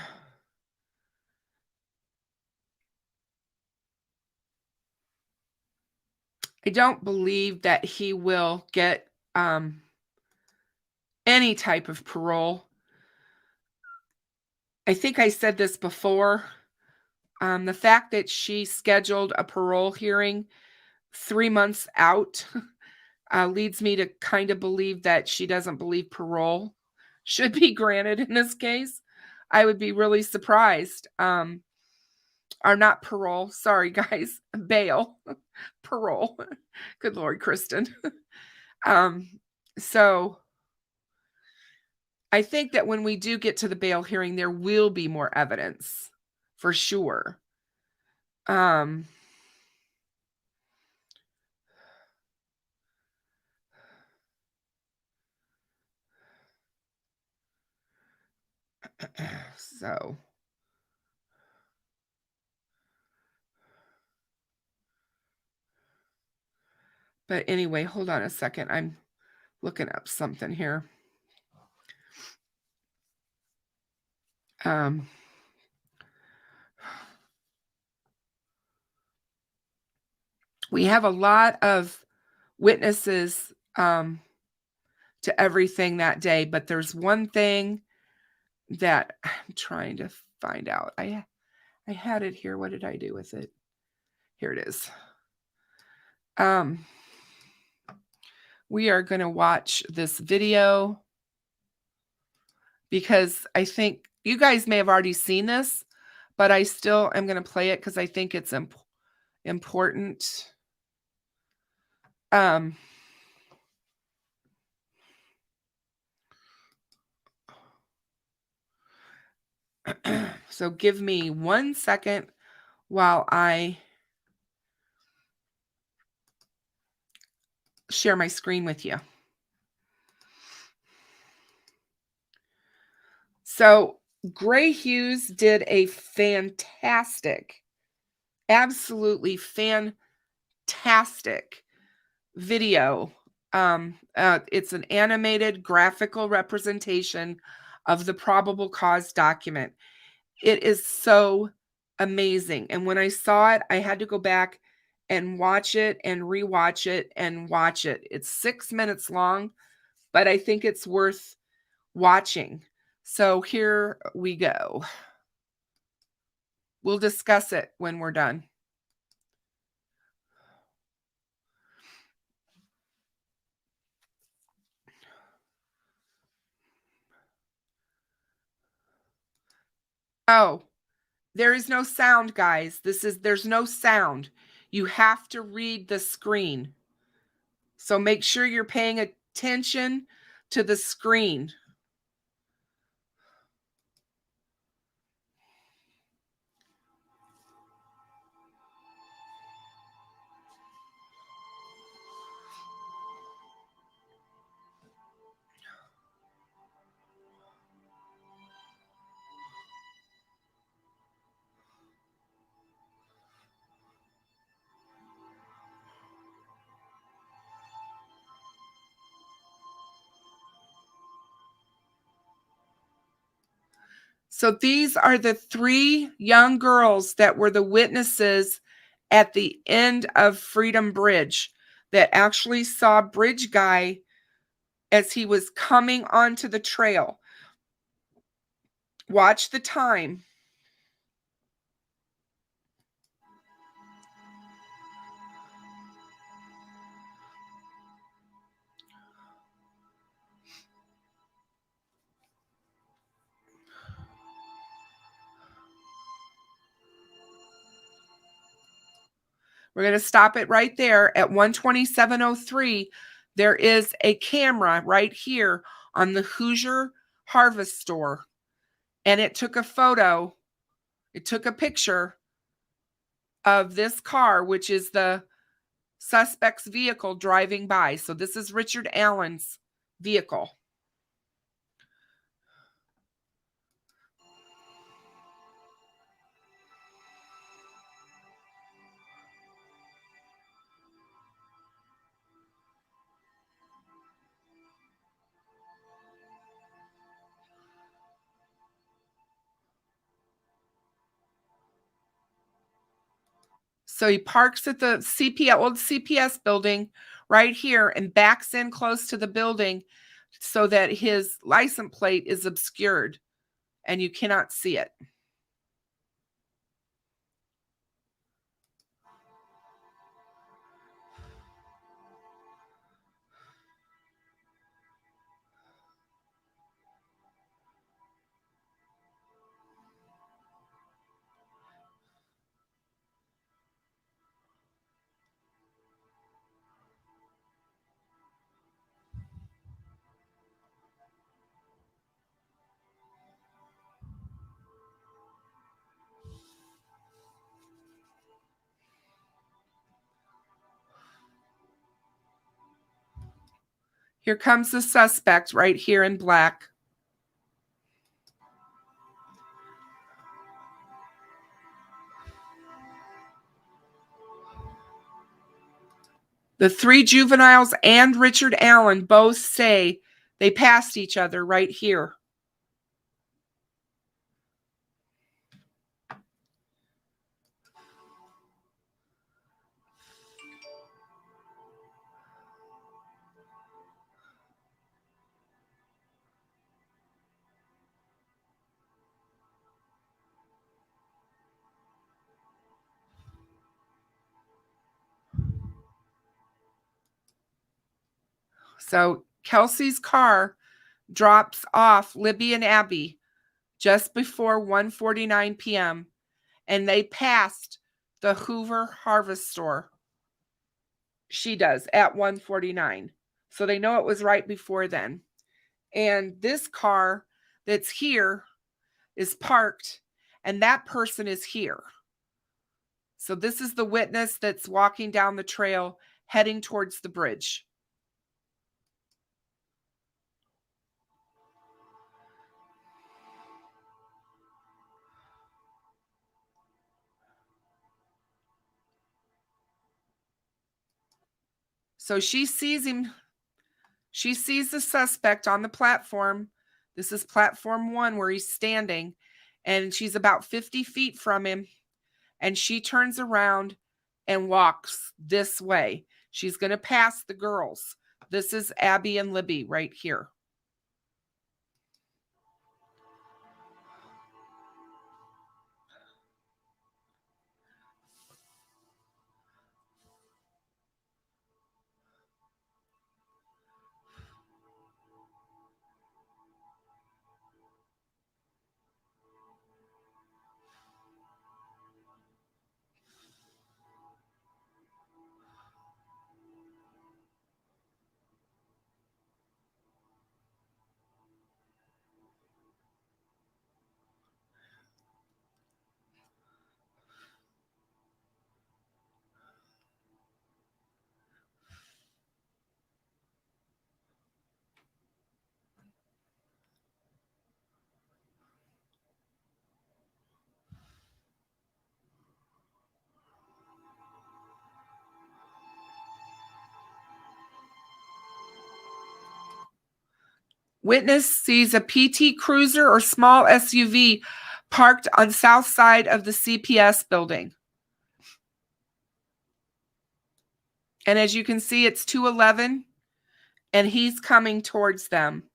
don't believe that he will get any type of parole. I think I said this before. The fact that she scheduled a parole hearing 3 months out leads me to kind of believe that she doesn't believe parole should be granted in this case. I would be really surprised. Or not parole. Sorry, guys. Bail. Parole. Good Lord, Kristen. So I think that when we do get to the bail hearing, there will be more evidence for sure. So but anyway, hold on a second. I'm looking up something here. We have a lot of witnesses to everything that day, but there's one thing that I'm trying to find out. I had it here. What did I do with it? Here it is. We are going to watch this video because I think you guys may have already seen this, but I still am going to play it because I think it's important. So give me 1 second while I share my screen with you. So Gray Hughes did a fantastic, absolutely fantastic video. It's an animated graphical representation of the probable cause document. It is so amazing. And when I saw it, I had to go back and watch it and rewatch it and watch it. It's 6 minutes long, but I think it's worth watching. So here we go. We'll discuss it when we're done. Oh, there is no sound, guys. There's no sound. You have to read the screen. So make sure you're paying attention to the screen. So these are the 3 young girls that were the witnesses at the end of Freedom Bridge that actually saw Bridge Guy as he was coming onto the trail. Watch the time. We're going to stop it right there at 127.03. There is a camera right here on the Hoosier Harvest Store. And it took a photo. It took a picture of this car, which is the suspect's vehicle driving by. So this is Richard Allen's vehicle. So he parks at the old CPS building right here and backs in close to the building so that his license plate is obscured and you cannot see it. Here comes the suspect right here in black. The 3 juveniles and Richard Allen both say they passed each other right here. So Kelsey's car drops off Libby and Abby just before 1:49 p.m. and they passed the Hoover Harvest Store. She does at 1:49. So they know it was right before then. And this car that's here is parked and that person is here. So this is the witness that's walking down the trail heading towards the bridge. So she sees him. She sees the suspect on the platform. This is platform 1 where he's standing, and she's about 50 feet from him. And she turns around and walks this way. She's going to pass the girls. This is Abby and Libby right here. Witness sees a PT Cruiser or small SUV parked on south side of the CPS building. And as you can see, it's 211, and he's coming towards them.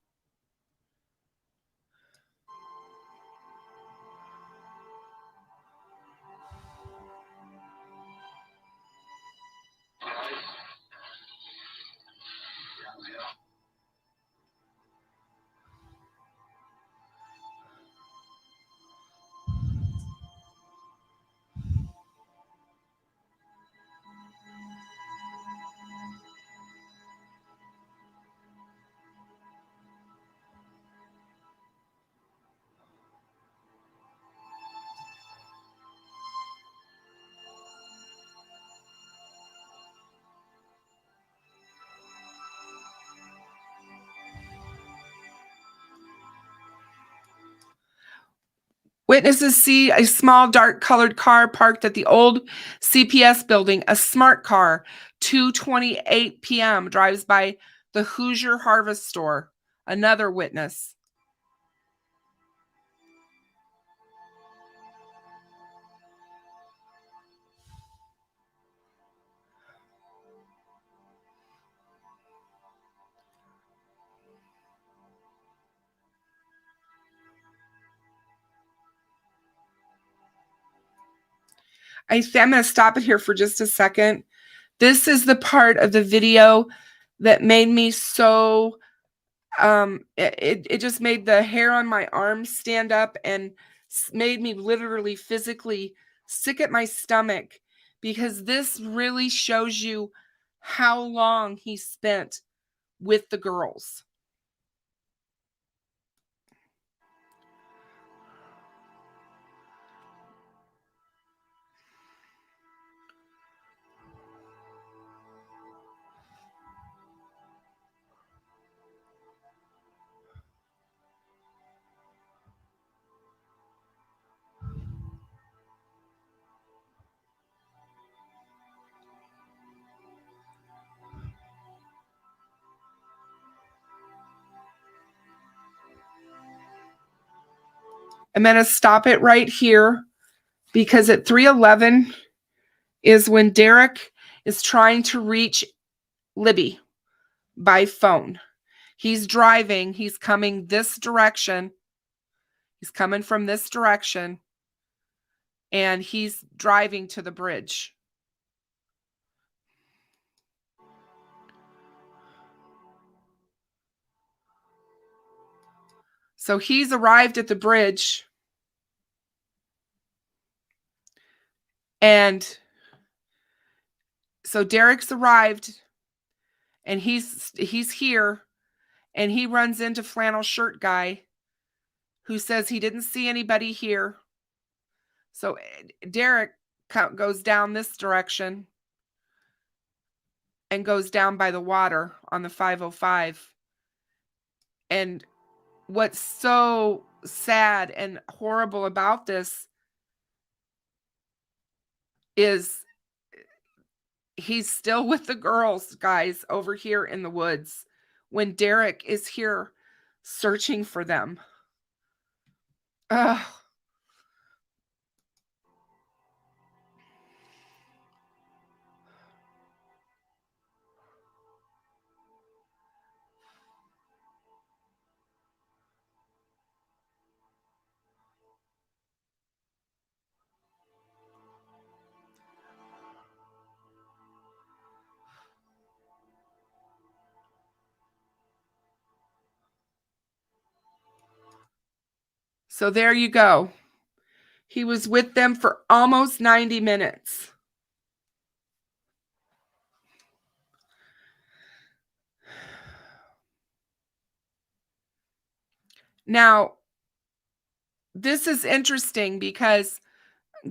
Witnesses see a small dark-colored car parked at the old CPS building. A smart car, 2:28 p.m., drives by the Hoosier Harvest Store. Another witness. I'm going to stop it here for just a second. This is the part of the video that made me so, it just made the hair on my arms stand up and made me literally physically sick at my stomach, because this really shows you how long he spent with the girls. I'm going to stop it right here, because at 3:11 is when Derek is trying to reach Libby by phone. He's driving. He's coming this direction. He's coming from this direction, and he's driving to the bridge. So he's arrived at the bridge, and so Derek's arrived, and he's here, and he runs into flannel shirt guy, who says he didn't see anybody here. So Derek goes down this direction and goes down by the water on the 505. And what's so sad and horrible about this is he's still with the girls, guys, over here in the woods, when Derek is here searching for them. Ugh. So there you go. He was with them for almost 90 minutes. Now, this is interesting because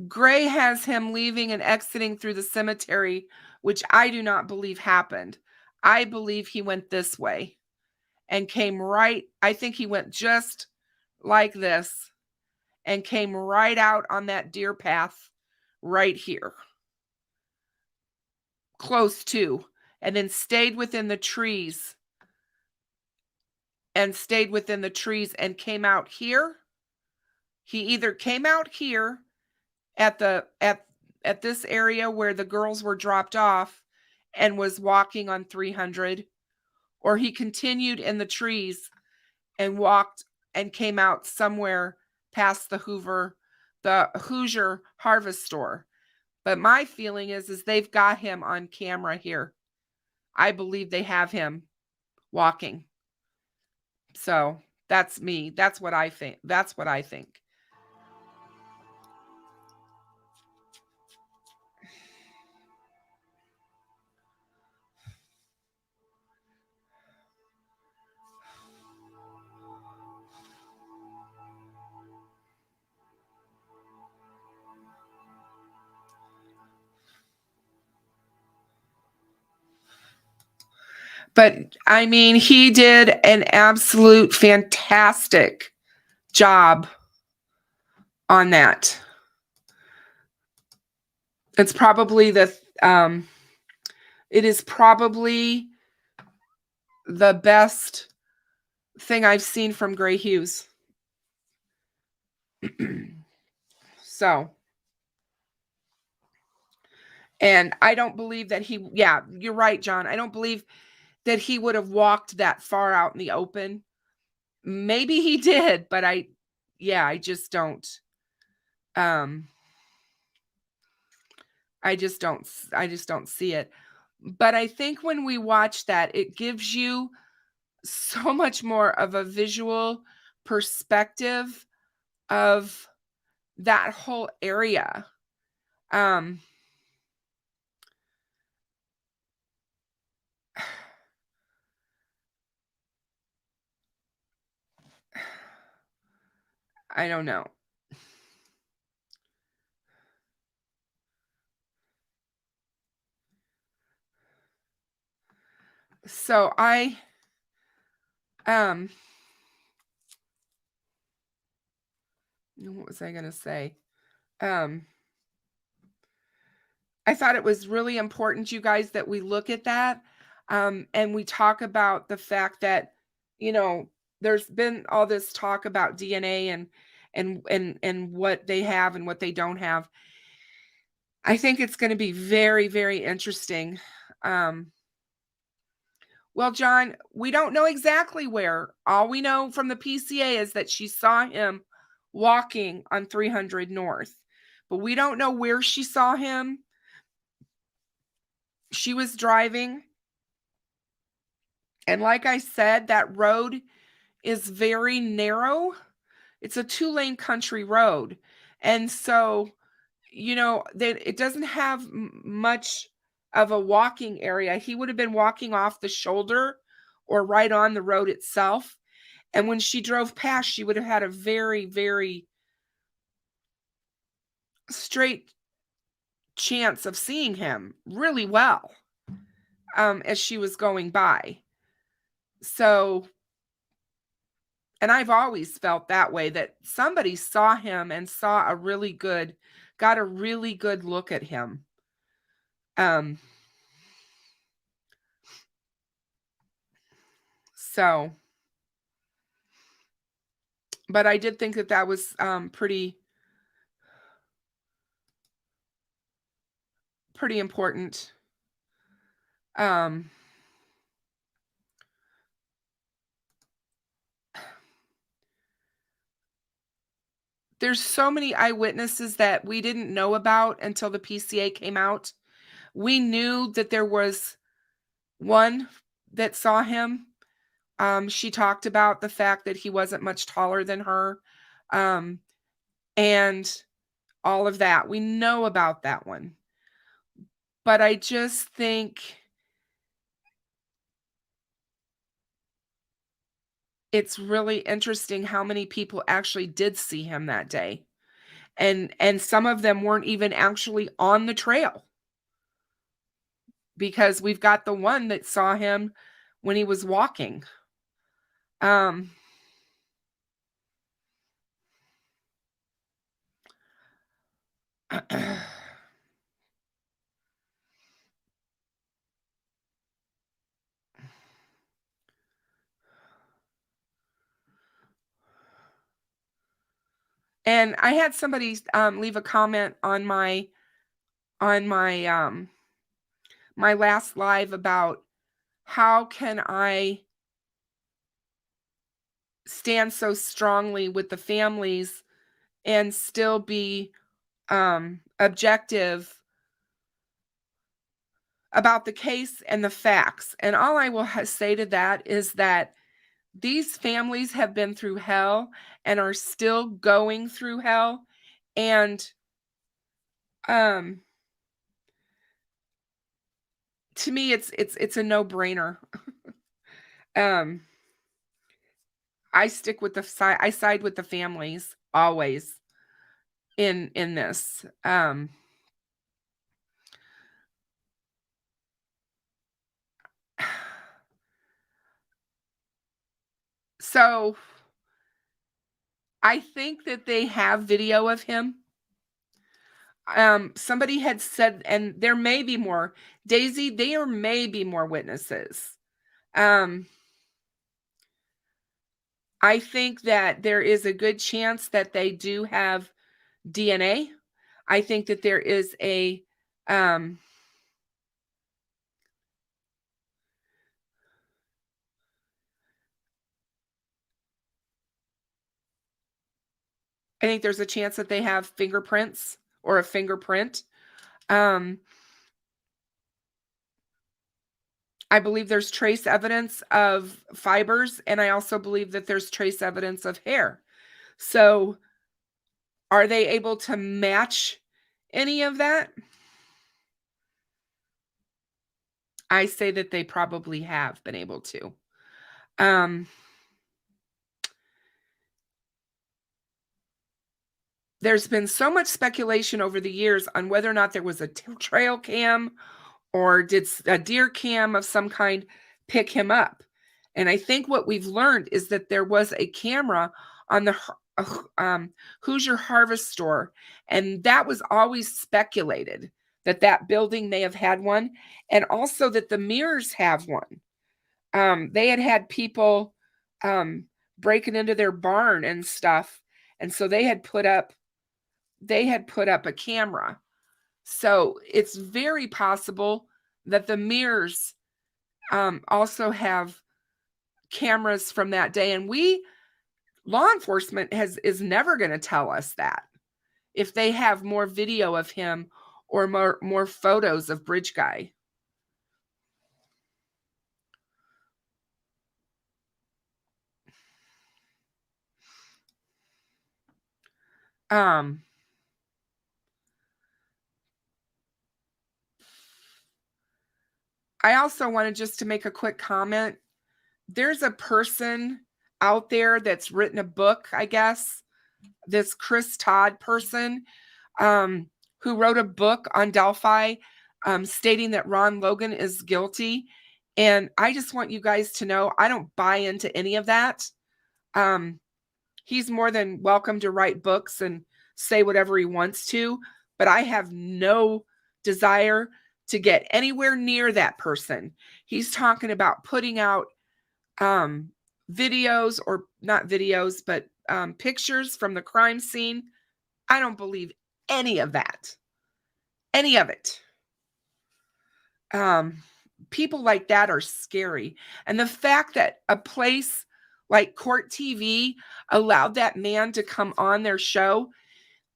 Gray has him leaving and exiting through the cemetery, which I do not believe happened. I believe he went this way and came right. I think he went just like this and came right out on that deer path right here, close to, and then stayed within the trees and stayed within the trees and came out here. He either came out here at this area where the girls were dropped off and was walking on 300, or he continued in the trees and walked and came out somewhere past the Hoosier Harvest Store. But my feeling is they've got him on camera here. I believe they have him walking. So that's me. That's what I think. That's what I think. But I mean, he did an absolute fantastic job on that. It's probably it is probably the best thing I've seen from Gray Hughes. So, and I don't believe that yeah, you're right, John. I don't believe that he would have walked that far out in the open. Maybe he did, but I just don't. I just don't see it. But I think when we watch that, it gives you so much more of a visual perspective of that whole area. I don't know. So what was I going to say? I thought it was really important, you guys, that we look at that. And we talk about the fact that, there's been all this talk about DNA and what they have and what they don't have. I think it's going to be very, very interesting. Well, John, we don't know exactly where. All we know from the PCA is that she saw him walking on 300 North, but we don't know where she saw him. She was driving. And like I said, that road is very narrow. It's a 2-lane country road. And so, it doesn't have much of a walking area. He would have been walking off the shoulder or right on the road itself. And when she drove past, she would have had a very, very straight chance of seeing him really well as she was going by. So, and I've always felt that way, that somebody saw him and got a really good look at him. So, but I did think that was pretty important. There's so many eyewitnesses that we didn't know about until the PCA came out. We knew that there was one that saw him. She talked about the fact that he wasn't much taller than her. And all of that. We know about that one. But I just think it's really interesting how many people actually did see him that day. And some of them weren't even actually on the trail. Because we've got the one that saw him when he was walking. And I had somebody leave a comment on my my last live about how can I stand so strongly with the families and still be objective about the case and the facts. And all I will say to that is that these families have been through hell and are still going through hell. And um, to me, it's a no-brainer. um, I stick with the side. I side with the families always in this. So I think that they have video of him. Somebody had said, and there may be more. Daisy, there may be more witnesses. I think that there is a good chance that they do have DNA. I think that there is a I think there's a chance that they have fingerprints or a fingerprint. Um, I believe there's trace evidence of fibers, and I also believe that there's trace evidence of hair. So, are they able to match any of that? I say that they probably have been able to. There's been so much speculation over the years on whether or not there was a trail cam or did a deer cam of some kind pick him up. And I think what we've learned is that there was a camera on the Hoosier Harvest store, and that was always speculated that that building may have had one, and also that the mirrors have one. They had people breaking into their barn and stuff, and so they had put up a camera. So it's very possible that the mirrors also have cameras from that day, and law enforcement is never going to tell us that if they have more video of him or more photos of Bridge Guy. Um, I also wanted just to make a quick comment. There's a person out there that's written a book, I guess, this Chris Todd person, who wrote a book on Delphi, stating that Ron Logan is guilty. And I just want you guys to know, I don't buy into any of that. He's more than welcome to write books and say whatever he wants to, but I have no desire to get anywhere near that person. He's talking about putting out videos, or not videos, but pictures from the crime scene. I don't believe any of that. Any of it. People like that are scary. And the fact that a place like Court TV allowed that man to come on their show,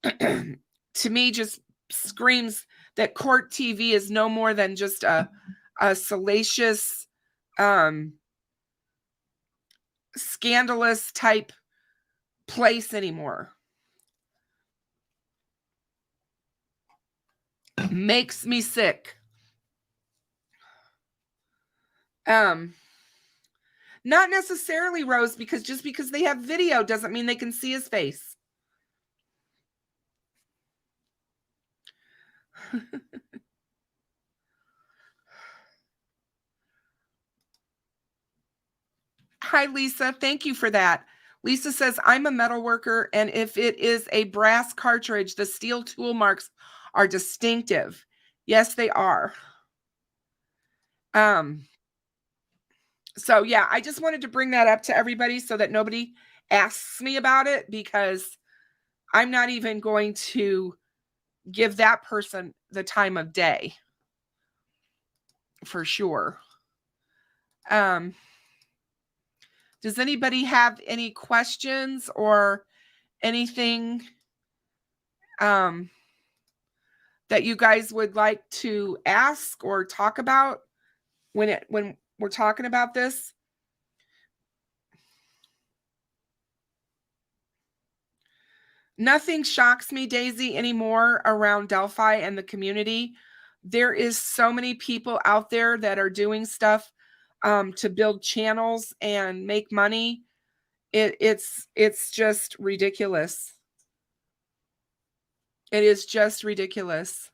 to me, just screams that Court TV is no more than just a salacious, scandalous type place anymore. Makes me sick. Not necessarily, Rose, because just because they have video doesn't mean they can see his face. Hi, Lisa. Thank you for that. Lisa says, I'm a metal worker, and if it is a brass cartridge, the steel tool marks are distinctive. Yes, they are. So yeah, I just wanted to bring that up to everybody so that nobody asks me about it, because I'm not even going to give that person the time of day for sure. Does anybody have any questions or anything that you guys would like to ask or talk about when we're talking about this? Nothing shocks me, Daisy, anymore around Delphi and the community. There is so many people out there that are doing stuff to build channels and make money. It's just ridiculous. It is just ridiculous.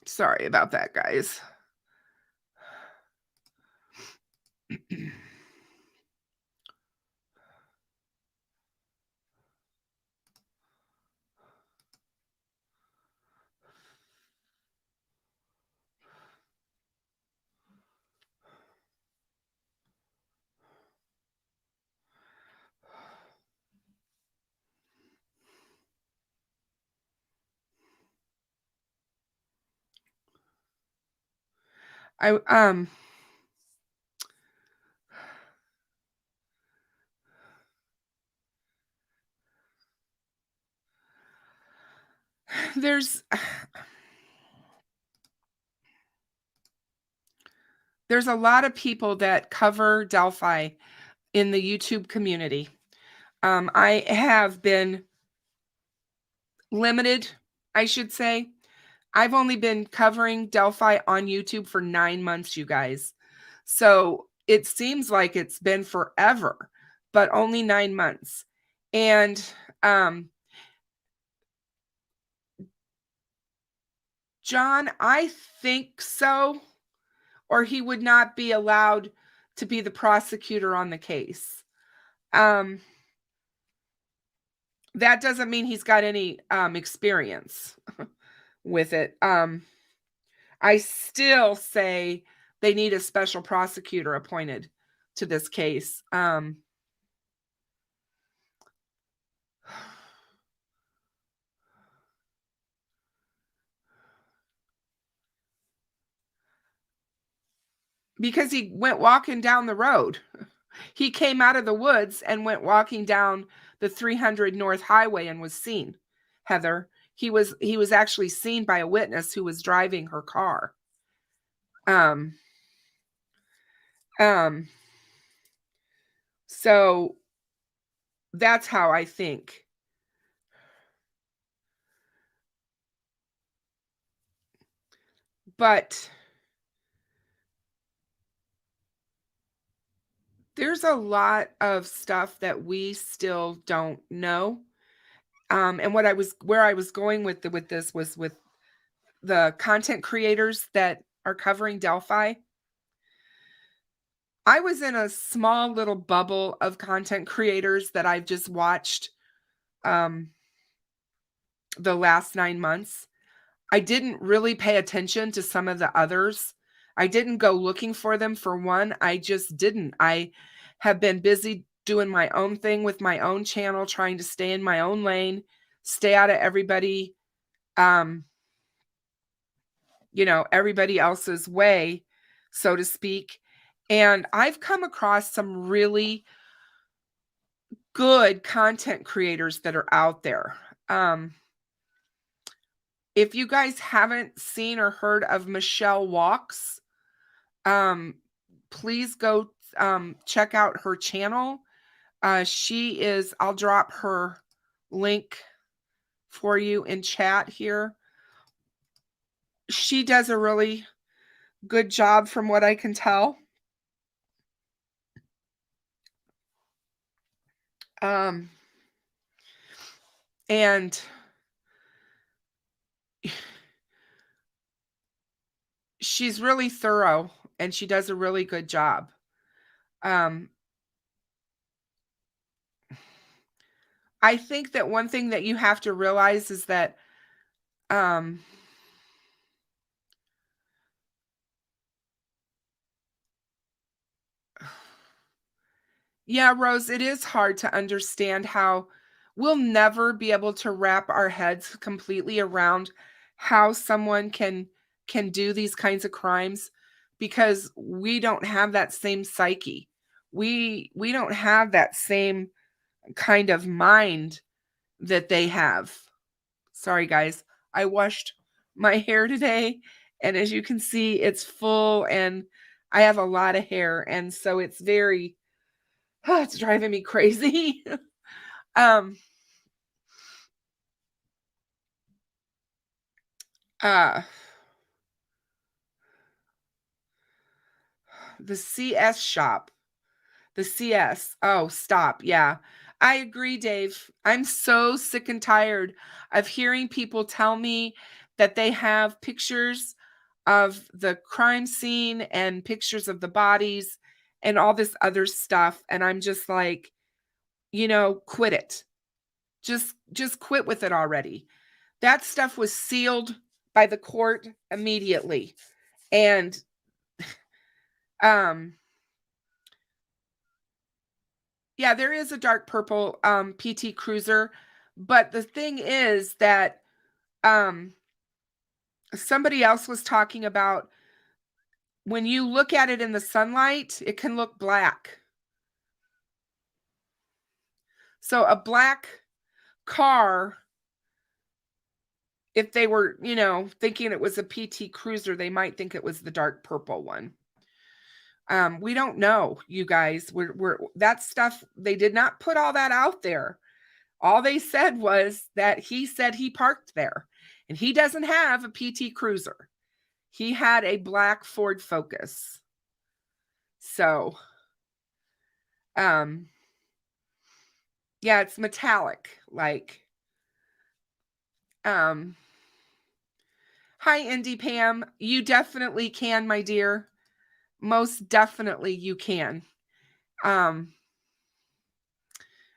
Sorry about that, guys. There's a lot of people that cover Delphi in the YouTube community. I have been limited, I should say. I've only been covering Delphi on YouTube for 9 months, you guys. So it seems like it's been forever, but only 9 months. And John, I think so, or he would not be allowed to be the prosecutor on the case. That doesn't mean he's got any experience with it. I still say they need a special prosecutor appointed to this case. Because he went walking down the road. He came out of the woods and went walking down the 300 North Highway and was seen. Heather, he was actually seen by a witness who was driving her car. So that's how I think. But there's a lot of stuff that we still don't know. And where I was going with this was with the content creators that are covering Delphi. I was in a small little bubble of content creators that I've just watched the last 9 months. I didn't really pay attention to some of the others. I didn't go looking for them for one. I just didn't. I have been busy doing my own thing with my own channel, trying to stay in my own lane, stay out of everybody, everybody else's way, so to speak. And I've come across some really good content creators that are out there. If you guys haven't seen or heard of Michelle Walks, please go check out her channel. I'll drop her link for you in chat here. She does a really good job from what I can tell. Um, and she's really thorough and she does a really good job. Um, I think that one thing that you have to realize is that, um, yeah, Rose, it is hard to understand how we'll never be able to wrap our heads completely around how someone can do these kinds of crimes because we don't have that same psyche. We don't have that same kind of mind that they have. Sorry guys. I washed my hair today and as you can see it's full and I have a lot of hair and so it's very it's driving me crazy. um uh the CS shop. The CS. Oh, stop. Yeah. I agree, Dave. I'm so sick and tired of hearing people tell me that they have pictures of the crime scene and pictures of the bodies and all this other stuff and I'm just like, quit it. Just quit with it already. That stuff was sealed by the court immediately. And um yeah, there is a dark purple PT Cruiser, but the thing is that um somebody else was talking about when you look at it in the sunlight, it can look black. So a black car, if they were, thinking it was a PT Cruiser, they might think it was the dark purple one. We don't know, you guys. We're that stuff, they did not put all that out there. All they said was that he said he parked there and he doesn't have a PT Cruiser. He had a black Ford Focus. So, um, yeah, it's metallic. Like, um, hi, Indy Pam. You definitely can, my dear. Most definitely you can. Um,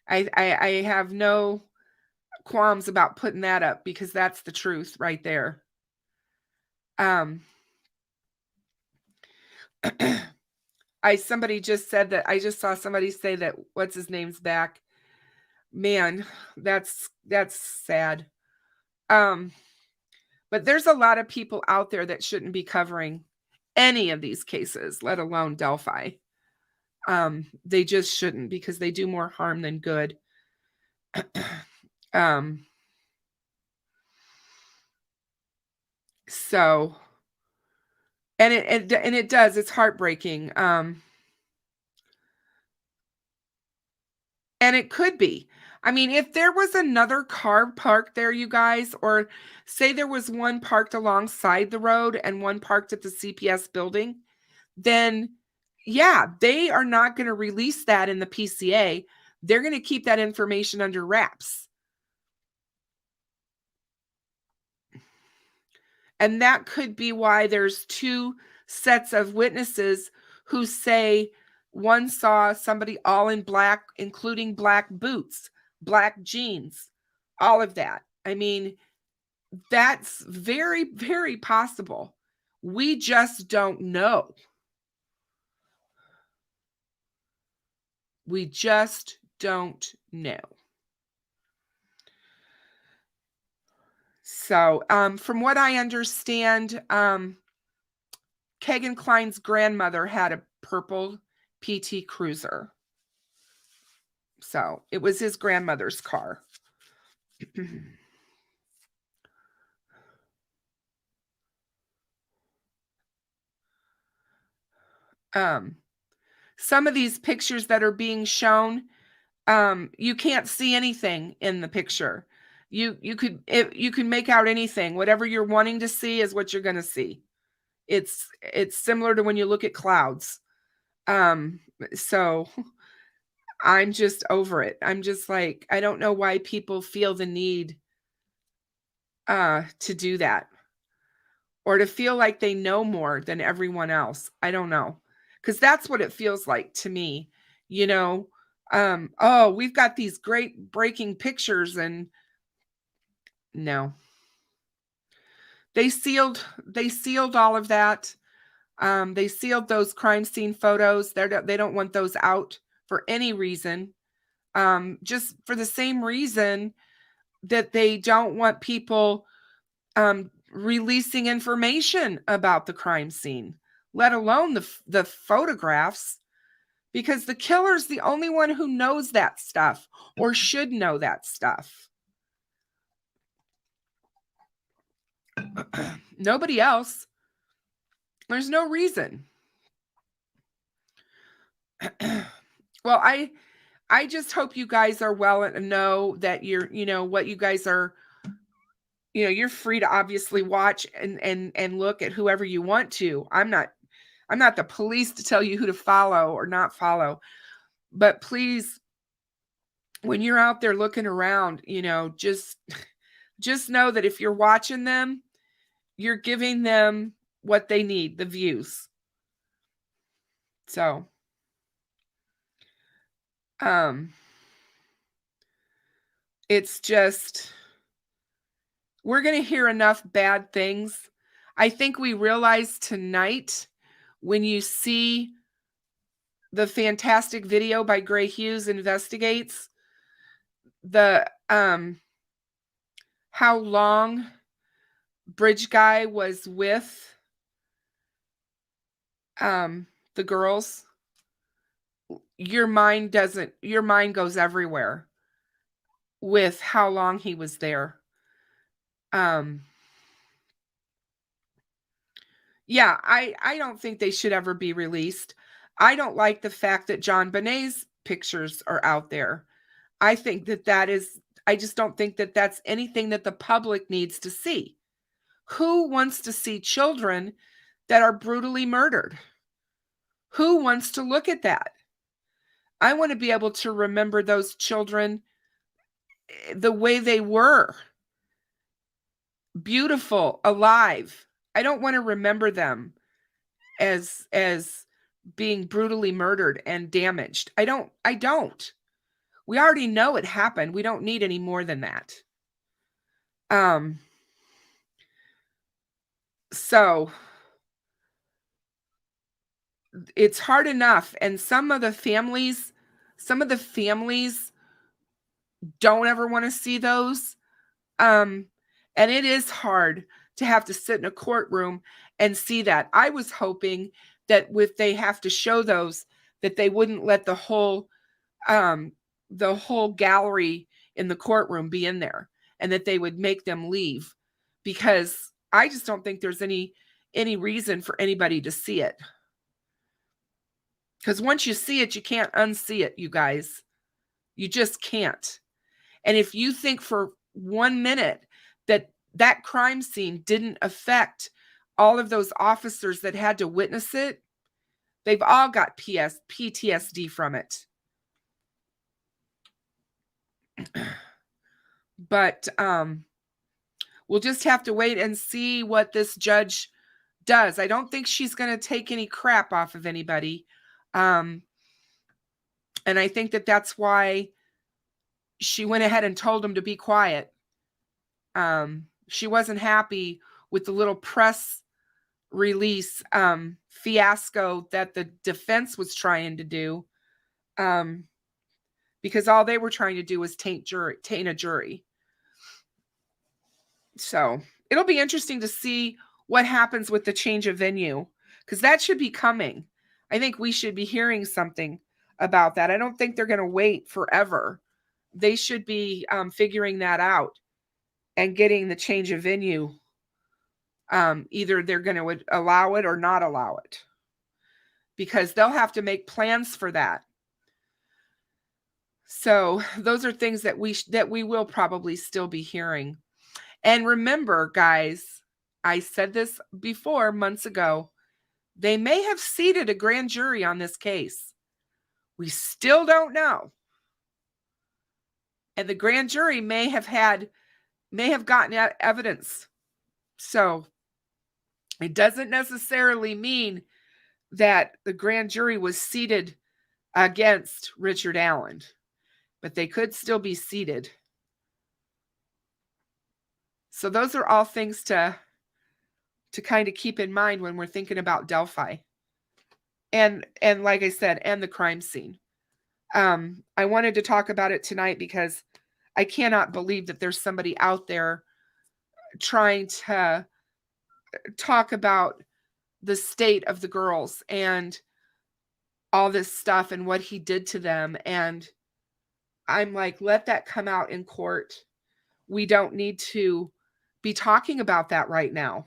I have no qualms about putting that up because that's the truth right there. Um, somebody just said that I just saw somebody say that what's his name's back. Man, that's sad. But there's a lot of people out there that shouldn't be covering any of these cases, let alone Delphi. They just shouldn't because they do more harm than good. So and it does, it's heartbreaking. And it could be. I mean, if there was another car parked there, you guys, or say there was one parked alongside the road and one parked at the CPS building, then yeah, they are not going to release that in the PCA. They're going to keep that information under wraps. And that could be why there's two sets of witnesses who say one saw somebody all in black, including black boots, black jeans, all of that. I mean, that's very, very possible. We just don't know. We just don't know. So, from what I understand, Kegan Klein's grandmother had a purple PT Cruiser. So, it was his grandmother's car. Some of these pictures that are being shown, you can't see anything in the picture. You can make out anything. Whatever you're wanting to see is what you're going to see. It's similar to when you look at clouds. So I'm just over it. I'm just like, I don't know why people feel the need to do that, or to feel like they know more than everyone else. I don't know. Because that's what it feels like to me. You know, oh, we've got these great breaking pictures, and no. They sealed all of that. They sealed those crime scene photos. They don't want those out for any reason. Just for the same reason that they don't want people releasing information about the crime scene, let alone the photographs, because the killer's the only one who knows that stuff, or should know that stuff. Nobody else. There's no reason. Well, I just hope you guys are well and know that you're, what you guys are, you're free to obviously watch and look at whoever you want to. I'm not the police to tell you who to follow or not follow. But please, when you're out there looking around, just know that if you're watching them, you're giving them what they need, the views. So, it's just, we're going to hear enough bad things. I think we realize tonight, when you see the fantastic video by Gray Hughes Investigates, the how long Bridge Guy was with the girls, your mind goes everywhere with how long he was there. Yeah, I don't think they should ever be released. I don't like the fact that John Bonet's pictures are out there. I think I just don't think that that's anything that the public needs to see. Who wants to see children that are brutally murdered? Who wants to look at that? I want to be able to remember those children the way they were. Beautiful, alive. I don't want to remember them as being brutally murdered and damaged. I don't. We already know it happened. We don't need any more than that. So it's hard enough, and some of the families don't ever want to see those. And it is hard to have to sit in a courtroom and see that. I was hoping that if they have to show those, that they wouldn't let the whole gallery in the courtroom be in there, and that they would make them leave, because I just don't think there's any reason for anybody to see it. Because once you see it, you can't unsee it, you guys. You just can't. And if you think for 1 minute that crime scene didn't affect all of those officers that had to witness it, they've all got PTSD from it. But we'll just have to wait and see what this judge does. I don't think she's going to take any crap off of anybody. And I think that that's why she went ahead and told him to be quiet. She wasn't happy with the little press release fiasco that the defense was trying to do, because all they were trying to do was taint a jury. So it'll be interesting to see what happens with the change of venue, because that should be coming. I think we should be hearing something about that. I don't think they're going to wait forever. They should be figuring that out and getting the change of venue. Either they're going to allow it or not allow it, because they'll have to make plans for that. So those are things that we will probably still be hearing. And remember, guys, I said this before months ago, they may have seated a grand jury on this case. We still don't know. And the grand jury may have gotten evidence. So it doesn't necessarily mean that the grand jury was seated against Richard Allen, but they could still be seated. So those are all things to kind of keep in mind when we're thinking about Delphi. And like I said, and the crime scene. I wanted to talk about it tonight because I cannot believe that there's somebody out there trying to talk about the state of the girls and all this stuff and what he did to them. And I'm like, let that come out in court. We don't need to be talking about that right now.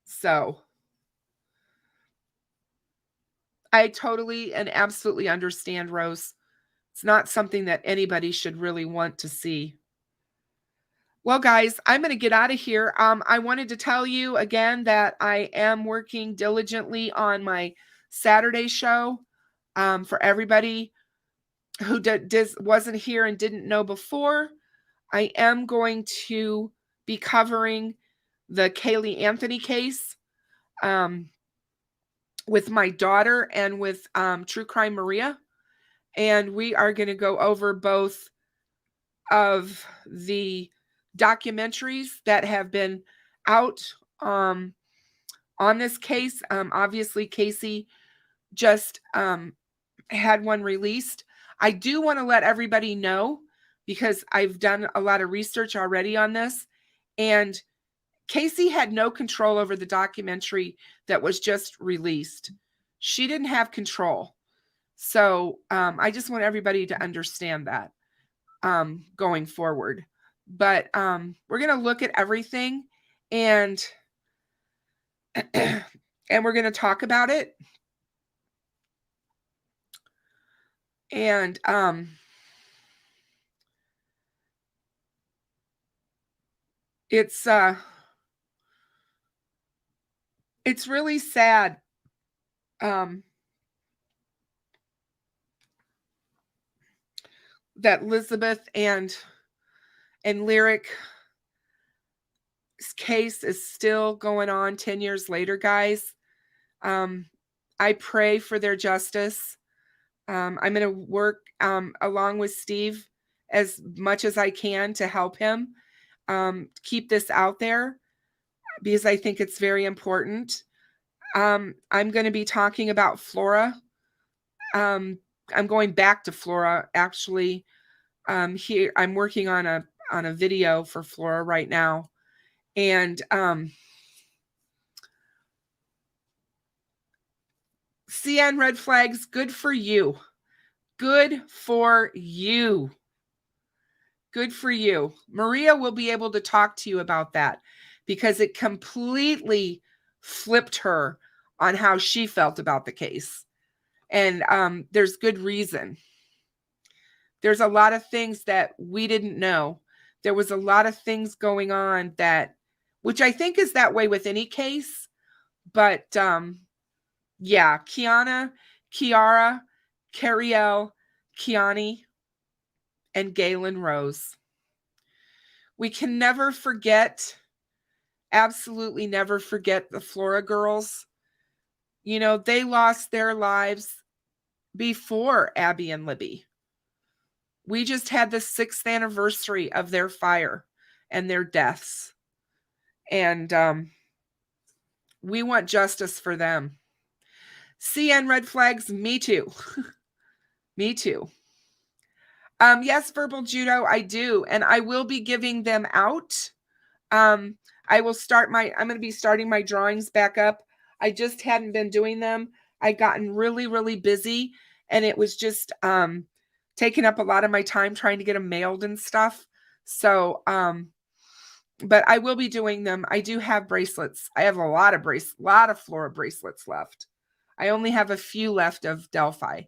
So I totally and absolutely understand, Rose. It's not something that anybody should really want to see. Well, guys, I'm going to get out of here. I wanted to tell you again that I am working diligently on my Saturday show. For everybody who wasn't here and didn't know before, I am going to be covering the Kaylee Anthony case with my daughter and with True Crime Maria. And we are going to go over both of the documentaries that have been out on this case. Obviously, Casey just had one released. I do want to let everybody know, because I've done a lot of research already on this, and Casey had no control over the documentary that was just released. She didn't have control. So I just want everybody to understand that going forward. But we're going to look at everything, and and we're going to talk about it. And it's really sad that Elizabeth and Lyric case is still going on 10 years later, guys. I pray for their justice. I'm going to work along with Steve as much as I can to help him keep this out there, because I think it's very important. I'm going to be talking about Flora. I'm going back to Flora, actually. Here I'm working on a video for Flora right now. And CN red flags, good for you. Good for you. Good for you. Maria will be able to talk to you about that, because it completely flipped her on how she felt about the case. And there's good reason. There's a lot of things that we didn't know. There was a lot of things going on which I think is that way with any case. But yeah, Kiana, Kiara, Cariel, Kiani, and Galen Rose. We can never forget, absolutely never forget, the Flora girls. You know, they lost their lives before Abby and Libby. We just had the 6th anniversary of their fire and their deaths. And we want justice for them. CN red flags, me too. Me too. Yes, verbal judo, I do. And I will be giving them out. I'm going to be starting my drawings back up. I just hadn't been doing them. I gotten really, really busy, and it was just taking up a lot of my time trying to get them mailed and stuff. So, but I will be doing them. I do have bracelets. I have a lot of Flora bracelets left. I only have a few left of Delphi,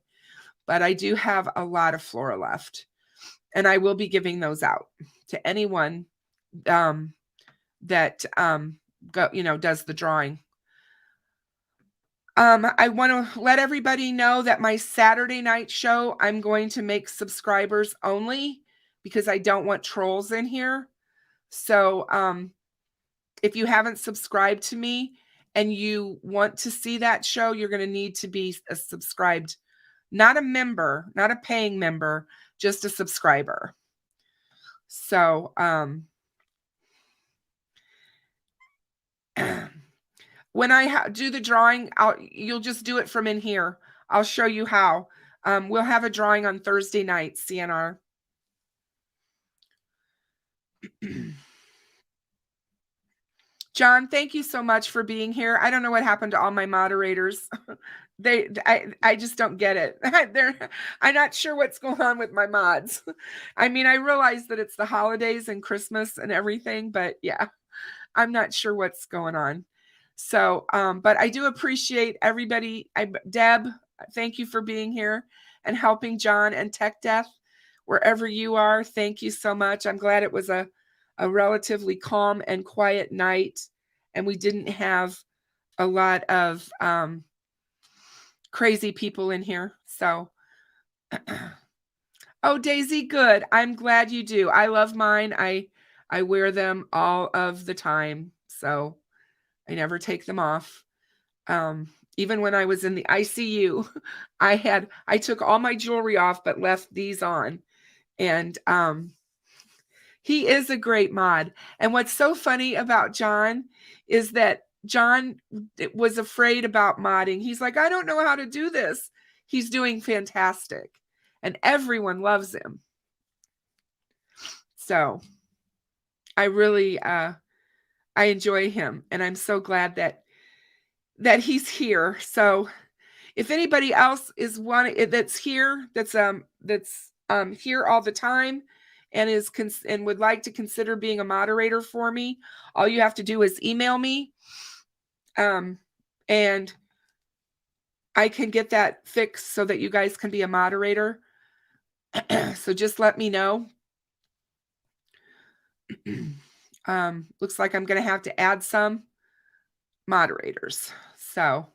but I do have a lot of Flora left, and I will be giving those out to anyone that does the drawing. I want to let everybody know that my Saturday night show, I'm going to make subscribers only because I don't want trolls in here. So, if you haven't subscribed to me and you want to see that show, you're going to need to be a subscribed, not a member, not a paying member, just a subscriber. So, when I do the drawing, you'll just do it from in here. I'll show you how. We'll have a drawing on Thursday night, CNR. John, thank you so much for being here. I don't know what happened to all my moderators. I just don't get it. I'm not sure what's going on with my mods. I mean, I realize that it's the holidays and Christmas and everything, but yeah, I'm not sure what's going on. So, but I do appreciate everybody. Deb, thank you for being here and helping John and Tech Death wherever you are. Thank you so much. I'm glad it was a relatively calm and quiet night, and we didn't have a lot of crazy people in here. So, oh, Daisy, good. I'm glad you do. I love mine. I wear them all of the time, so I never take them off. Even when I was in the ICU, I took all my jewelry off but left these on. And he is a great mod. And what's so funny about John is that John was afraid about modding. He's like, I don't know how to do this. He's doing fantastic. And everyone loves him. So I really I enjoy him. And I'm so glad that he's here. So if anybody else is that's here, that's here all the time and and would like to consider being a moderator for me, all you have to do is email me, and I can get that fixed so that you guys can be a moderator. So just let me know. Looks like I'm going to have to add some moderators. So,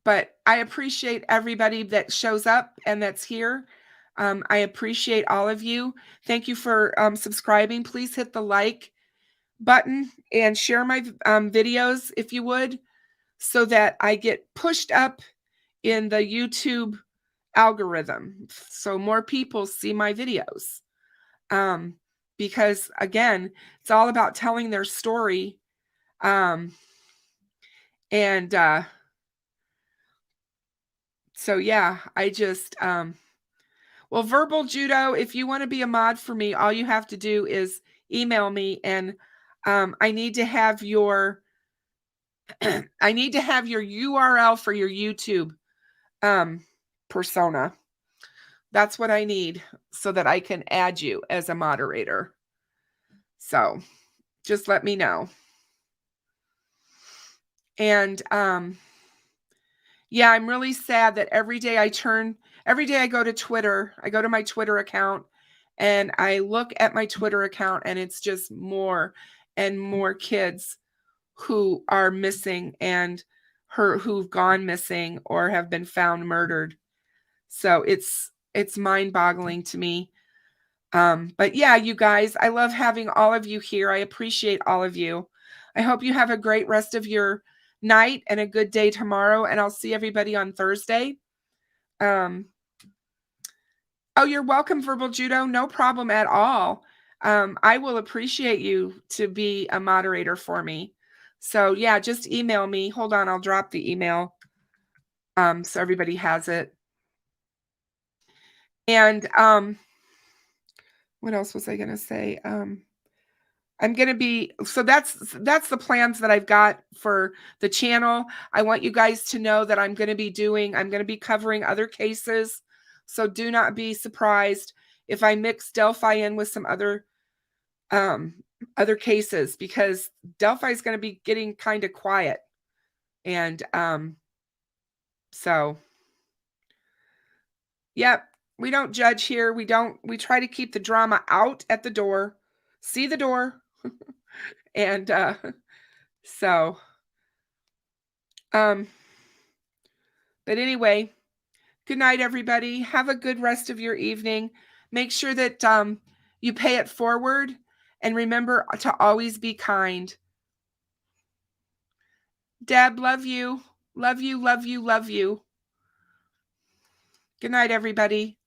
but I appreciate everybody that shows up and that's here. I appreciate all of you. Thank you for subscribing. Please hit the like button and share my videos if you would, so that I get pushed up in the YouTube algorithm, so more people see my videos. Because again, it's all about telling their story. So yeah, I just well, Verbal Judo, if you want to be a mod for me, all you have to do is email me, and I need to have your I need to have your URL for your YouTube persona. That's what I need so that I can add you as a moderator. So just let me know. And yeah, I'm really sad that every day I go to Twitter, I go to my Twitter account and I look at my Twitter account, and it's just more and more kids who are missing and who've gone missing or have been found murdered. So it's mind-boggling to me. But yeah, you guys, I love having all of you here. I appreciate all of you. I hope you have a great rest of your night and a good day tomorrow, and I'll see everybody on Thursday. Oh, you're welcome, Verbal Judo. No problem at all. I will appreciate you to be a moderator for me. So yeah, just email me. Hold on, I'll drop the email so everybody has it. And what else was I going to say? I'm going to be, so that's the plans that I've got for the channel. I want you guys to know that I'm going to be covering other cases. So do not be surprised if I mix Delphi in with some other cases, because Delphi is going to be getting kind of quiet. And so, yep, we don't judge here. We try to keep the drama out at the door. See the door. And so But anyway, good night, everybody. Have a good rest of your evening. Make sure that you pay it forward, and remember to always be kind. Deb, love you. Love you, love you, love you. Good night, everybody.